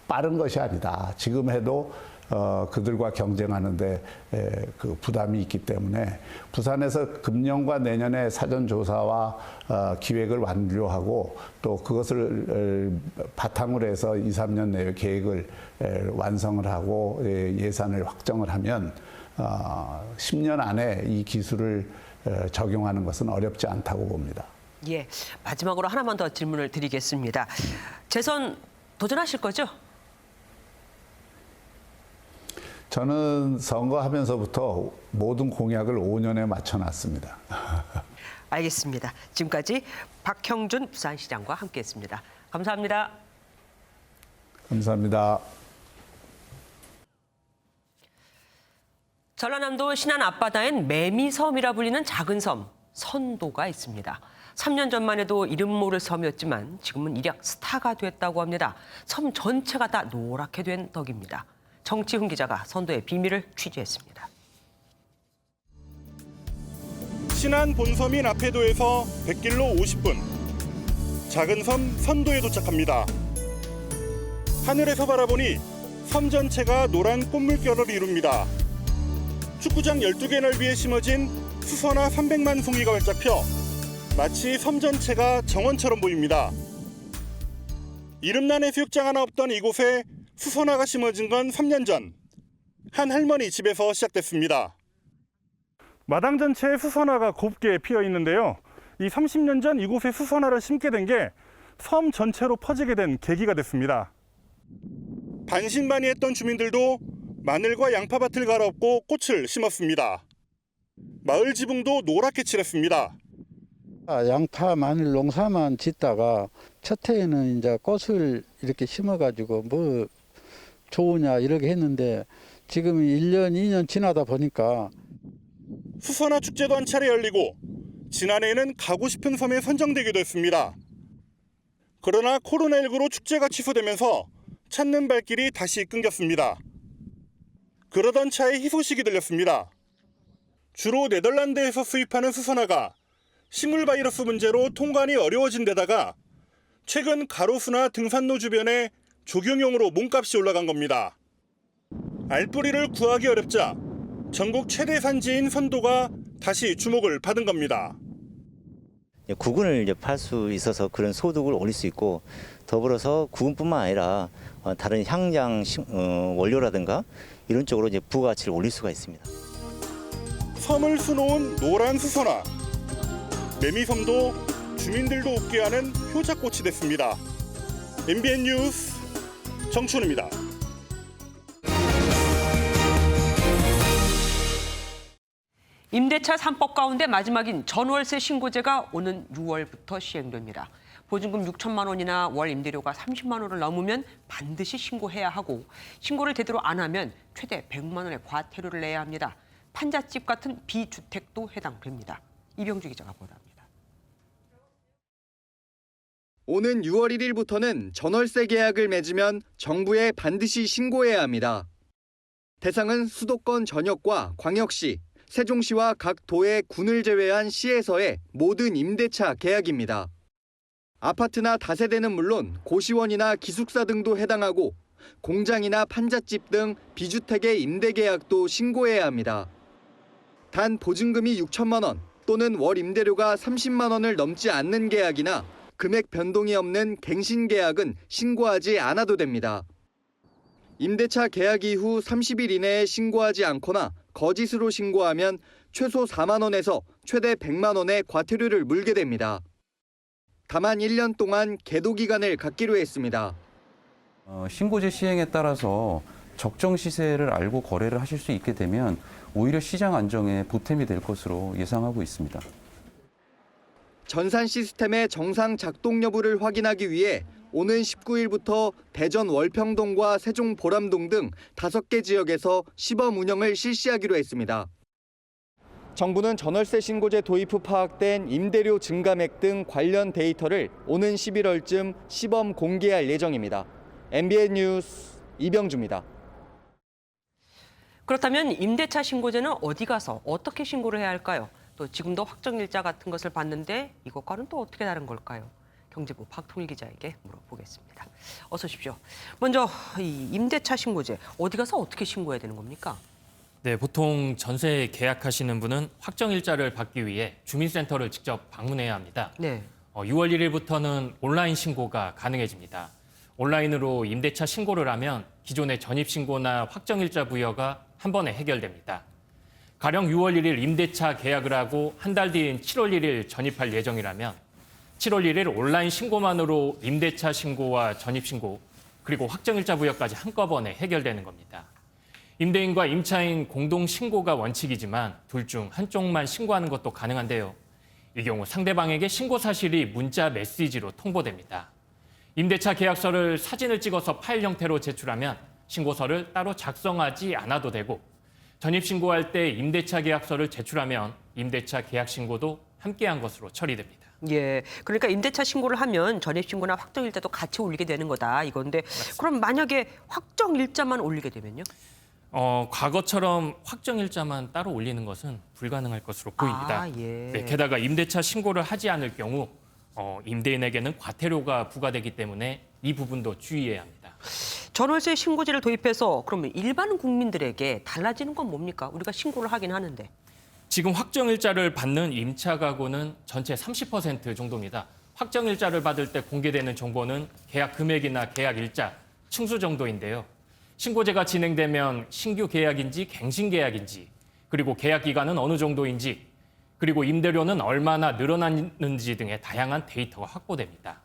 빠른 것이 아니다. 지금 해도 그들과 경쟁하는데 그 부담이 있기 때문에 부산에서 금년과 내년에 사전 조사와 기획을 완료하고 또 그것을 바탕으로 해서 2, 3년 내에 계획을 완성을 하고 예산을 확정을 하면 10년 안에 이 기술을 적용하는 것은 어렵지 않다고 봅니다. 예, 마지막으로 하나만 더 질문을 드리겠습니다. 재선 도전하실 거죠? 저는 선거하면서부터 모든 공약을 5년에 맞춰놨습니다. 알겠습니다. 지금까지 박형준 부산시장과 함께했습니다. 감사합니다. 감사합니다. 전라남도 신안 앞바다엔 매미섬이라 불리는 작은 섬, 선도가 있습니다. 3년 전만 해도 이름 모를 섬이었지만 지금은 일약 스타가 됐다고 합니다. 섬 전체가 다 노랗게 된 덕입니다. 정치훈 기자가 선도의 비밀을 취재했습니다. 신안 본섬인 앞해도에서 100길로 50분. 작은 섬 선도에 도착합니다. 하늘에서 바라보니 섬 전체가 노란 꽃물결을 이룹니다. 축구장 12개 넓이에 심어진 수선화 300만 송이가 활짝 펴 마치 섬 전체가 정원처럼 보입니다. 이름난 해수욕장 하나 없던 이곳에 수선화가 심어진 건 3년 전. 한 할머니 집에서 시작됐습니다. 마당 전체에 수선화가 곱게 피어 있는데요. 이 30년 전 이곳에 수선화를 심게 된 게 섬 전체로 퍼지게 된 계기가 됐습니다. 반신반의했던 주민들도 마늘과 양파밭을 갈아엎고 꽃을 심었습니다. 마을 지붕도 노랗게 칠했습니다. 양파, 마늘 농사만 짓다가 첫 해에는 이제 꽃을 이렇게 심어가지고 뭐 좋으냐 이렇게 했는데 지금 1년, 2년 지나다 보니까 수선화 축제도 한 차례 열리고 지난해에는 가고 싶은 섬에 선정되기도 했습니다. 그러나 코로나19로 축제가 취소되면서 찾는 발길이 다시 끊겼습니다. 그러던 차에 희소식이 들렸습니다. 주로 네덜란드에서 수입하는 수선화가 식물 바이러스 문제로 통관이 어려워진 데다가 최근 가로수나 등산로 주변에 조경용으로 몸값이 올라간 겁니다. 알뿌리를 구하기 어렵자 전국 최대 산지인 선도가 다시 주목을 받은 겁니다. 구근을 이제 팔 수 있어서 그런 소득을 올릴 수 있고 더불어서 구근뿐만 아니라 다른 향장 원료라든가 이런 쪽으로 이제 부가가치를 올릴 수가 있습니다. 섬을 수놓은 노란 수선화. 매미섬도 주민들도 웃게 하는 효자꽃이 됐습니다. MBN 뉴스 정춘우입니다. 임대차 3법 가운데 마지막인 전월세 신고제가 오는 6월부터 시행됩니다. 보증금 6천만 원이나 월 임대료가 30만 원을 넘으면 반드시 신고해야 하고 신고를 제대로 안 하면 최대 100만 원의 과태료를 내야 합니다. 판잣집 같은 비주택도 해당됩니다. 이병주 기자가 보도합니다. 오는 6월 1일부터는 전월세 계약을 맺으면 정부에 반드시 신고해야 합니다. 대상은 수도권 전역과 광역시, 세종시와 각 도의 군을 제외한 시에서의 모든 임대차 계약입니다. 아파트나 다세대는 물론 고시원이나 기숙사 등도 해당하고 공장이나 판잣집 등 비주택의 임대 계약도 신고해야 합니다. 단 보증금이 6천만 원 또는 월 임대료가 30만 원을 넘지 않는 계약이나 금액 변동이 없는 갱신 계약은 신고하지 않아도 됩니다. 임대차 계약 이후 30일 이내에 신고하지 않거나 거짓으로 신고하면 최소 4만 원에서 최대 100만 원의 과태료를 물게 됩니다. 다만 1년 동안 계도 기간을 갖기로 했습니다. 신고제 시행에 따라서 적정 시세를 알고 거래를 하실 수 있게 되면 오히려 시장 안정에 보탬이 될 것으로 예상하고 있습니다. 전산 시스템의 정상 작동 여부를 확인하기 위해 오는 19일부터 대전 월평동과 세종 보람동 등 5개 지역에서 시범 운영을 실시하기로 했습니다. 정부는 전월세 신고제 도입 후 파악된 임대료 증가액 등 관련 데이터를 오는 11월쯤 시범 공개할 예정입니다. MBN 뉴스 이병주입니다. 그렇다면 임대차 신고제는 어디 가서 어떻게 신고를 해야 할까요? 또 지금도 확정일자 같은 것을 봤는데 이것과는 또 어떻게 다른 걸까요? 경제부 박통일 기자에게 물어보겠습니다. 어서 오십시오. 먼저 이 임대차 신고제 어디 가서 어떻게 신고해야 되는 겁니까? 네, 보통 전세 계약하시는 분은 확정일자를 받기 위해 주민센터를 직접 방문해야 합니다. 네. 6월 1일부터는 온라인 신고가 가능해집니다. 온라인으로 임대차 신고를 하면 기존의 전입신고나 확정일자 부여가 한 번에 해결됩니다. 가령 6월 1일 임대차 계약을 하고 한 달 뒤인 7월 1일 전입할 예정이라면 7월 1일 온라인 신고만으로 임대차 신고와 전입신고 그리고 확정일자 부여까지 한꺼번에 해결되는 겁니다. 임대인과 임차인 공동 신고가 원칙이지만 둘 중 한쪽만 신고하는 것도 가능한데요. 이 경우 상대방에게 신고 사실이 문자 메시지로 통보됩니다. 임대차 계약서를 사진을 찍어서 파일 형태로 제출하면 신고서를 따로 작성하지 않아도 되고 전입신고할 때 임대차 계약서를 제출하면 임대차 계약 신고도 함께한 것으로 처리됩니다. 예, 그러니까 임대차 신고를 하면 전입신고나 확정일자도 같이 올리게 되는 거다 이건데 맞습니다. 그럼 만약에 확정일자만 올리게 되면요? 과거처럼 확정일자만 따로 올리는 것은 불가능할 것으로 보입니다. 예. 네, 게다가 임대차 신고를 하지 않을 경우 임대인에게는 과태료가 부과되기 때문에 이 부분도 주의해야 합니다. 전월세 신고제를 도입해서 그러면 일반 국민들에게 달라지는 건 뭡니까? 우리가 신고를 하긴 하는데. 지금 확정일자를 받는 임차 가구는 전체 30% 정도입니다. 확정일자를 받을 때 공개되는 정보는 계약 금액이나 계약 일자, 층수 정도인데요. 신고제가 진행되면 신규 계약인지 갱신 계약인지, 그리고 계약 기간은 어느 정도인지, 그리고 임대료는 얼마나 늘어났는지 등의 다양한 데이터가 확보됩니다.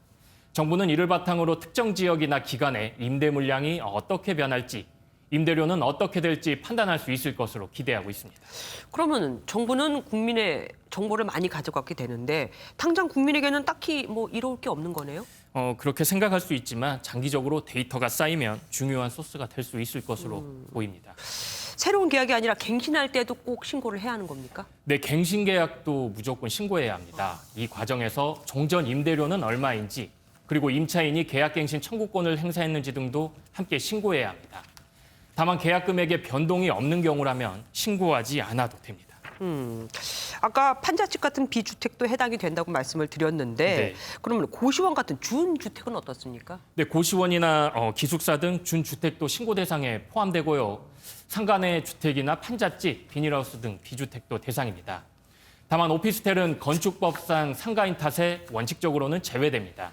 정부는 이를 바탕으로 특정 지역이나 기간에 임대 물량이 어떻게 변할지, 임대료는 어떻게 될지 판단할 수 있을 것으로 기대하고 있습니다. 그러면 정부는 국민의 정보를 많이 가져가게 되는데 당장 국민에게는 딱히 뭐 이로울 게 없는 거네요? 그렇게 생각할 수 있지만 장기적으로 데이터가 쌓이면 중요한 소스가 될 수 있을 것으로 보입니다. 새로운 계약이 아니라 갱신할 때도 꼭 신고를 해야 하는 겁니까? 네, 갱신 계약도 무조건 신고해야 합니다. 이 과정에서 종전 임대료는 얼마인지, 그리고 임차인이 계약갱신 청구권을 행사했는지 등도 함께 신고해야 합니다. 다만 계약 금액에 변동이 없는 경우라면 신고하지 않아도 됩니다. 아까 판자집 같은 비주택도 해당이 된다고 말씀을 드렸는데 네. 그러면 고시원 같은 준주택은 어떻습니까? 네, 고시원이나 기숙사 등 준주택도 신고 대상에 포함되고요. 상가내 주택이나 판잣집, 비닐하우스 등 비주택도 대상입니다. 다만 오피스텔은 건축법상 상가인 탓에 원칙적으로는 제외됩니다.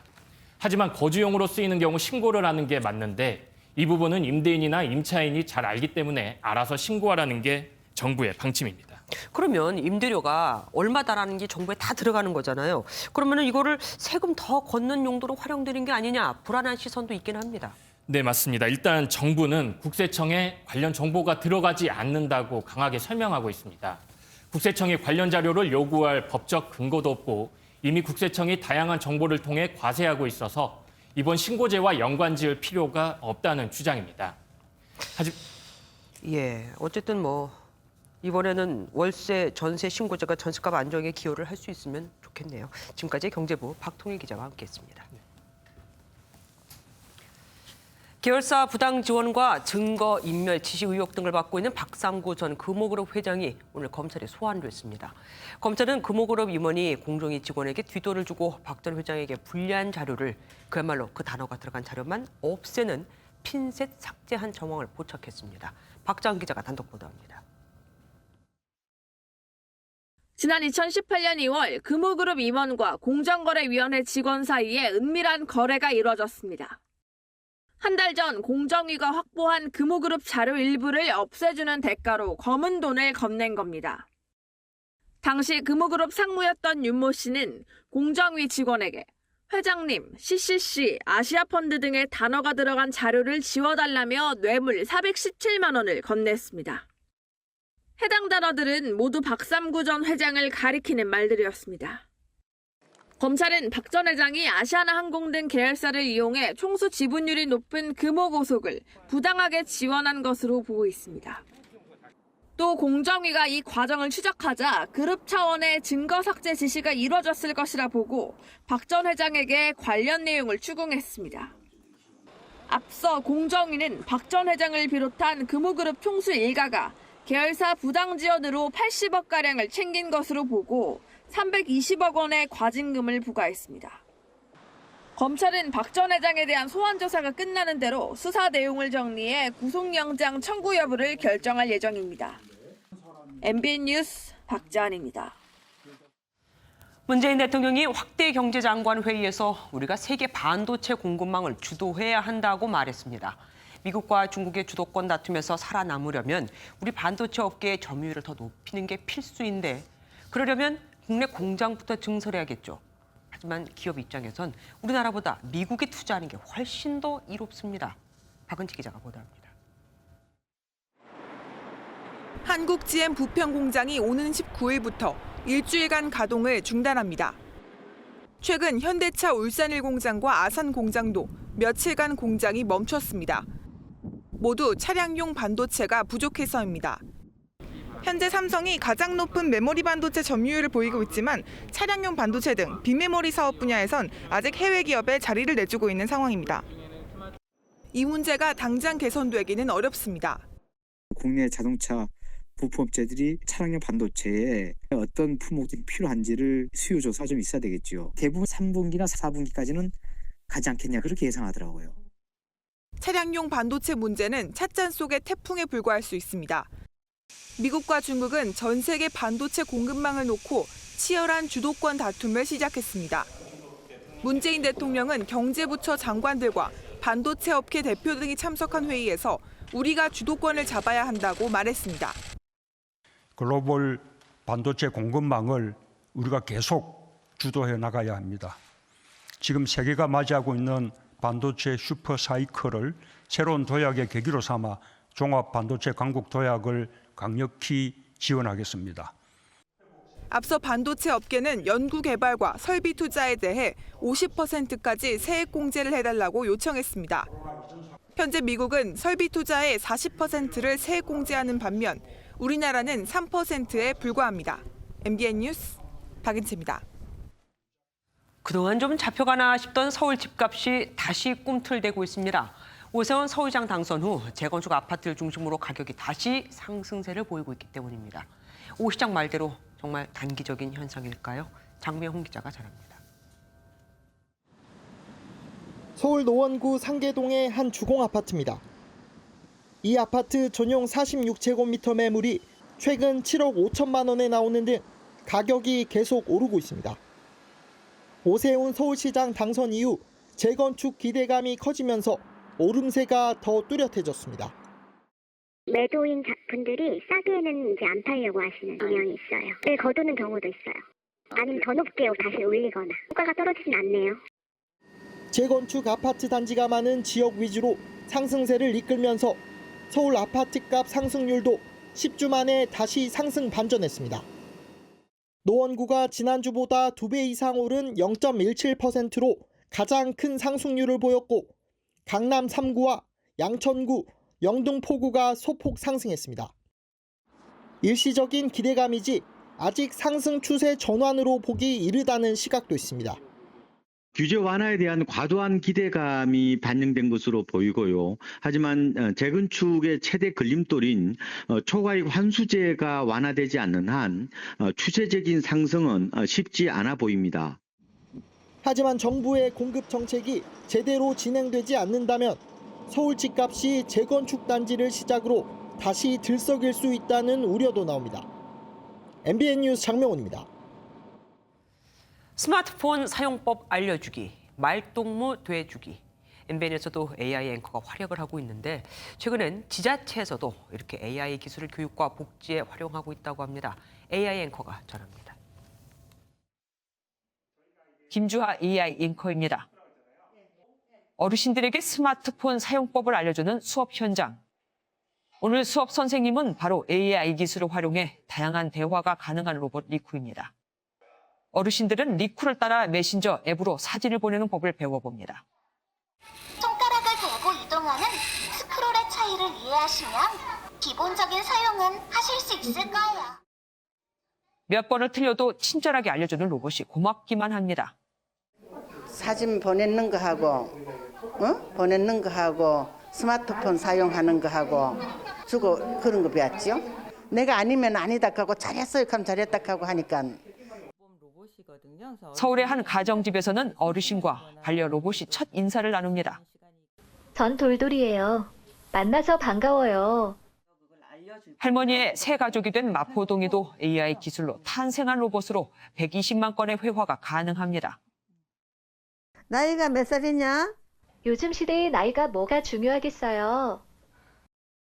하지만 거주용으로 쓰이는 경우 신고를 하는 게 맞는데 이 부분은 임대인이나 임차인이 잘 알기 때문에 알아서 신고하라는 게 정부의 방침입니다. 그러면 임대료가 얼마다라는 게 정부에 다 들어가는 거잖아요. 그러면 이거를 세금 더 걷는 용도로 활용되는 게 아니냐 불안한 시선도 있긴 합니다. 네, 맞습니다. 일단 정부는 국세청에 관련 정보가 들어가지 않는다고 강하게 설명하고 있습니다. 국세청이 관련 자료를 요구할 법적 근거도 없고 이미 국세청이 다양한 정보를 통해 과세하고 있어서 이번 신고제와 연관지을 필요가 없다는 주장입니다. 예, 어쨌든 뭐 이번에는 월세, 전세 신고제가 전세값 안정에 기여를 할 수 있으면 좋겠네요. 지금까지 경제부 박통일 기자와 함께했습니다. 계열사 부당 지원과 증거 인멸 지시 의혹 등을 받고 있는 박상구 전 금호그룹 회장이 오늘 검찰에 소환됐습니다. 검찰은 금호그룹 임원이 공정위 직원에게 뒷돈을 주고 박 전 회장에게 불리한 자료를 그야말로 그 단어가 들어간 자료만 없애는 핀셋 삭제한 정황을 포착했습니다. 박장 기자가 단독 보도합니다. 지난 2018년 2월 금호그룹 임원과 공정거래위원회 직원 사이에 은밀한 거래가 이뤄졌습니다. 한 달 전 공정위가 확보한 금호그룹 자료 일부를 없애주는 대가로 검은 돈을 건넨 겁니다. 당시 금호그룹 상무였던 윤모 씨는 공정위 직원에게 회장님, CCC, 아시아펀드 등의 단어가 들어간 자료를 지워달라며 뇌물 417만 원을 건넸습니다. 해당 단어들은 모두 박삼구 전 회장을 가리키는 말들이었습니다. 검찰은 박 전 회장이 아시아나항공 등 계열사를 이용해 총수 지분율이 높은 금호고속을 부당하게 지원한 것으로 보고 있습니다. 또 공정위가 이 과정을 추적하자 그룹 차원의 증거 삭제 지시가 이뤄졌을 것이라 보고 박 전 회장에게 관련 내용을 추궁했습니다. 앞서 공정위는 박 전 회장을 비롯한 금호그룹 총수 일가가 계열사 부당 지원으로 80억가량을 챙긴 것으로 보고 320억 원의 과징금을 부과했습니다. 검찰은 박 전 회장에 대한 소환 조사가 끝나는 대로 수사 내용을 정리해 구속영장 청구 여부를 결정할 예정입니다. MBN 뉴스 박지안입니다. 문재인 대통령이 확대 경제장관 회의에서 우리가 세계 반도체 공급망을 주도해야 한다고 말했습니다. 미국과 중국의 주도권 다툼에서 살아남으려면 우리 반도체 업계의 점유율을 더 높이는 게 필수인데 그러려면 국내 공장부터 증설해야겠죠. 하지만 기업 입장에선 우리나라보다 미국에 투자하는 게 훨씬 더 이롭습니다. 박은지 기자가 보도합니다. 한국 GM 부평 공장이 오는 19일부터 일주일간 가동을 중단합니다. 최근 현대차 울산일 공장과 아산 공장도 며칠간 공장이 멈췄습니다. 모두 차량용 반도체가 부족해서입니다. 현재 삼성이 가장 높은 메모리 반도체 점유율을 보이고 있지만 차량용 반도체 등 빅메모리 사업 분야에선 아직 해외 기업에 자리를 내주고 있는 상황입니다. 이 문제가 당장 개선되기는 어렵습니다. 국내 자동차 부품업체들이 차량용 반도체에 어떤 품목들이 필요한지를 수요 조사가 좀 있어야 되겠죠. 대부분 3분기나 4분기까지는 가지 않겠냐 그렇게 예상하더라고요. 차량용 반도체 문제는 찻잔 속의 태풍에 불과할 수 있습니다. 미국과 중국은 전 세계 반도체 공급망을 놓고 치열한 주도권 다툼을 시작했습니다. 문재인 대통령은 경제부처 장관들과 반도체 업계 대표 등이 참석한 회의에서 우리가 주도권을 잡아야 한다고 말했습니다. 글로벌 반도체 공급망을 우리가 계속 주도해 나가야 합니다. 지금 세계가 맞이하고 있는 반도체 슈퍼 사이클을 새로운 도약의 계기로 삼아 종합 반도체 강국 도약을 강력히 지원하겠습니다. 앞서 반도체 업계는 연구개발과 설비 투자에 대해 50%까지 세액 공제를 해달라고 요청했습니다. 현재 미국은 설비 투자의 40%를 세액 공제하는 반면 우리나라는 3%에 불과합니다. MBN 뉴스 박은채입니다. 그동안 좀 잡혀가나 싶던 서울 집값이 다시 꿈틀대고 있습니다. 오세훈 서울시장 당선 후 재건축 아파트를 중심으로 가격이 다시 상승세를 보이고 있기 때문입니다. 오 시장 말대로 정말 단기적인 현상일까요? 장명훈 기자가 전합니다. 서울 노원구 상계동의 한 주공 아파트입니다. 이 아파트 전용 46제곱미터 매물이 최근 7억 5천만 원에 나오는 등 가격이 계속 오르고 있습니다. 오세훈 서울시장 당선 이후 재건축 기대감이 커지면서 오름세가 더 뚜렷해졌습니다. 매도인 분들이 싸게는 이제 안 팔려고 하시는 경향이 있어요. 네, 거두는 경우도 있어요. 아니면 더 높게 다시 올리거나. 효과가 떨어지진 않네요. 재건축 아파트 단지가 많은 지역 위주로 상승세를 이끌면서 서울 아파트값 상승률도 10주 만에 다시 상승 반전했습니다. 노원구가 지난주보다 2배 이상 오른 0.17%로 가장 큰 상승률을 보였고 강남 3구와 양천구, 영등포구가 소폭 상승했습니다. 일시적인 기대감이지 아직 상승 추세 전환으로 보기 이르다는 시각도 있습니다. 규제 완화에 대한 과도한 기대감이 반영된 것으로 보이고요. 하지만 재건축의 최대 걸림돌인 초과이익 환수제가 완화되지 않는 한 추세적인 상승은 쉽지 않아 보입니다. 하지만 정부의 공급 정책이 제대로 진행되지 않는다면 서울 집값이 재건축 단지를 시작으로 다시 들썩일 수 있다는 우려도 나옵니다. MBN 뉴스 장명훈입니다. 스마트폰 사용법 알려주기, 말동무 돼주기. MBN에서도 AI 앵커가 활약을 하고 있는데 최근엔 지자체에서도 이렇게 AI 기술을 교육과 복지에 활용하고 있다고 합니다. AI 앵커가 전합니다. 김주하 AI 앵커입니다. 어르신들에게 스마트폰 사용법을 알려주는 수업 현장. 오늘 수업 선생님은 바로 AI 기술을 활용해 다양한 대화가 가능한 로봇 리쿠입니다. 어르신들은 리쿠를 따라 메신저 앱으로 사진을 보내는 법을 배워봅니다. 손가락을 들고 이동하는 스크롤의 차이를 이해하시면 기본적인 사용은 하실 수 있을 거예요. 몇 번을 틀려도 친절하게 알려주는 로봇이 고맙기만 합니다. 사진 보내는 거 하고, 보내는 거 하고, 스마트폰 사용하는 거 하고, 주고 그런 거 배웠죠. 내가 아니면 아니다 하고 잘했어요 하면 잘했다 하고 하니까. 서울의 한 가정집에서는 어르신과 반려 로봇이 첫 인사를 나눕니다. 전 돌돌이에요. 만나서 반가워요. 할머니의 새 가족이 된 마포동에도 AI 기술로 탄생한 로봇으로 120만 건의 회화가 가능합니다. 나이가 몇 살이냐? 요즘 시대에 나이가 뭐가 중요하겠어요.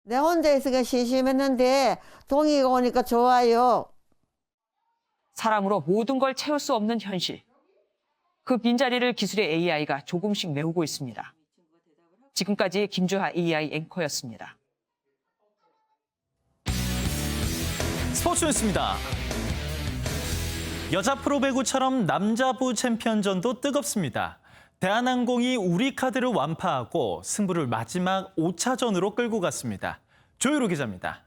내 혼자 있으니까 심심했는데 동이가 오니까 좋아요. 사람으로 모든 걸 채울 수 없는 현실. 그 빈자리를 기술의 AI가 조금씩 메우고 있습니다. 지금까지 김주하 AI 앵커였습니다. 스포츠 뉴스입니다. 여자 프로배구처럼 남자부 챔피언전도 뜨겁습니다. 대한항공이 우리카드를 완파하고 승부를 마지막 5차전으로 끌고 갔습니다. 조유로 기자입니다.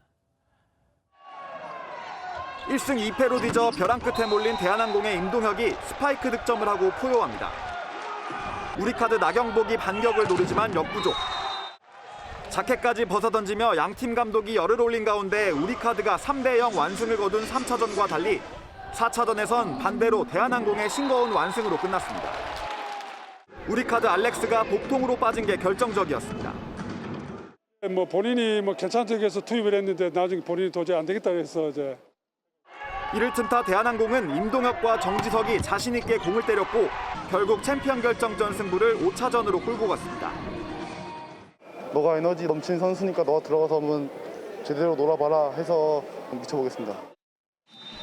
1승 2패로 뒤져 벼랑 끝에 몰린 대한항공의 임동혁이 스파이크 득점을 하고 포효합니다. 우리카드 나경복이 반격을 노리지만 역부족. 자켓까지 벗어던지며 양팀 감독이 열을 올린 가운데 우리카드가 3대0 완승을 거둔 3차전과 달리 4차전에선 반대로 대한항공의 싱거운 완승으로 끝났습니다. 우리카드 알렉스가 복통으로 빠진 게 결정적이었습니다. 본인이 괜찮다고 해서 투입을 했는데 나중에 본인이 도저히 안 되겠다 해서 이제. 이를 틈타 대한항공은 임동혁과 정지석이 자신 있게 공을 때렸고 결국 챔피언 결정전 승부를 5차전으로 끌고 갔습니다. 너가 에너지 넘치는 선수니까 너가 들어가서 한번 제대로 놀아봐라 해서 미쳐보겠습니다.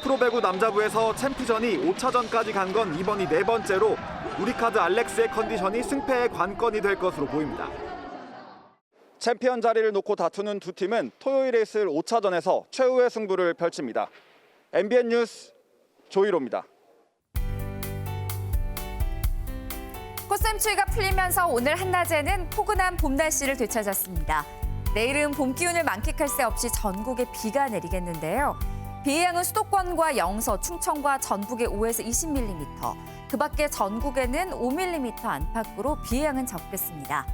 프로배구 남자부에서 챔프전이 5차전까지 간 건 이번이 4번째로 우리카드 알렉스의 컨디션이 승패의 관건이 될 것으로 보입니다. 챔피언 자리를 놓고 다투는 두 팀은 토요일에 있을 5차전에서 최후의 승부를 펼칩니다. MBN 뉴스 조이로입니다. 꽃샘추위가 풀리면서 오늘 한낮에는 포근한 봄 날씨를 되찾았습니다. 내일은 봄 기운을 만끽할 새 없이 전국에 비가 내리겠는데요. 비의 양은 수도권과 영서, 충청과 전북에 5에서 20mm, 그 밖에 전국에는 5mm 안팎으로 비의 양은 적겠습니다.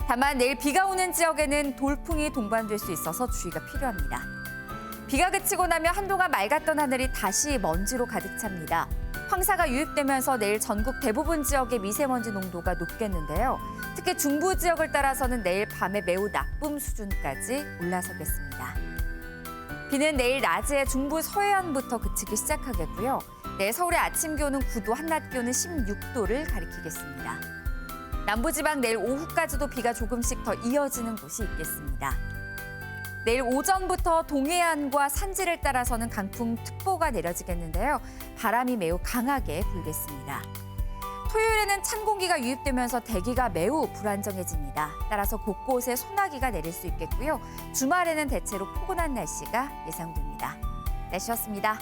다만 내일 비가 오는 지역에는 돌풍이 동반될 수 있어서 주의가 필요합니다. 비가 그치고 나면 한동안 맑았던 하늘이 다시 먼지로 가득 찹니다. 황사가 유입되면서 내일 전국 대부분 지역의 미세먼지 농도가 높겠는데요. 특히 중부 지역을 따라서는 내일 밤에 매우 나쁨 수준까지 올라서겠습니다. 비는 내일 낮에 중부 서해안부터 그치기 시작하겠고요. 내일 서울의 아침 기온은 9도, 한낮 기온은 16도를 가리키겠습니다. 남부지방 내일 오후까지도 비가 조금씩 더 이어지는 곳이 있겠습니다. 내일 오전부터 동해안과 산지를 따라서는 강풍특보가 내려지겠는데요. 바람이 매우 강하게 불겠습니다. 토요일에는 찬 공기가 유입되면서 대기가 매우 불안정해집니다. 따라서 곳곳에 소나기가 내릴 수 있겠고요. 주말에는 대체로 포근한 날씨가 예상됩니다. 날씨였습니다.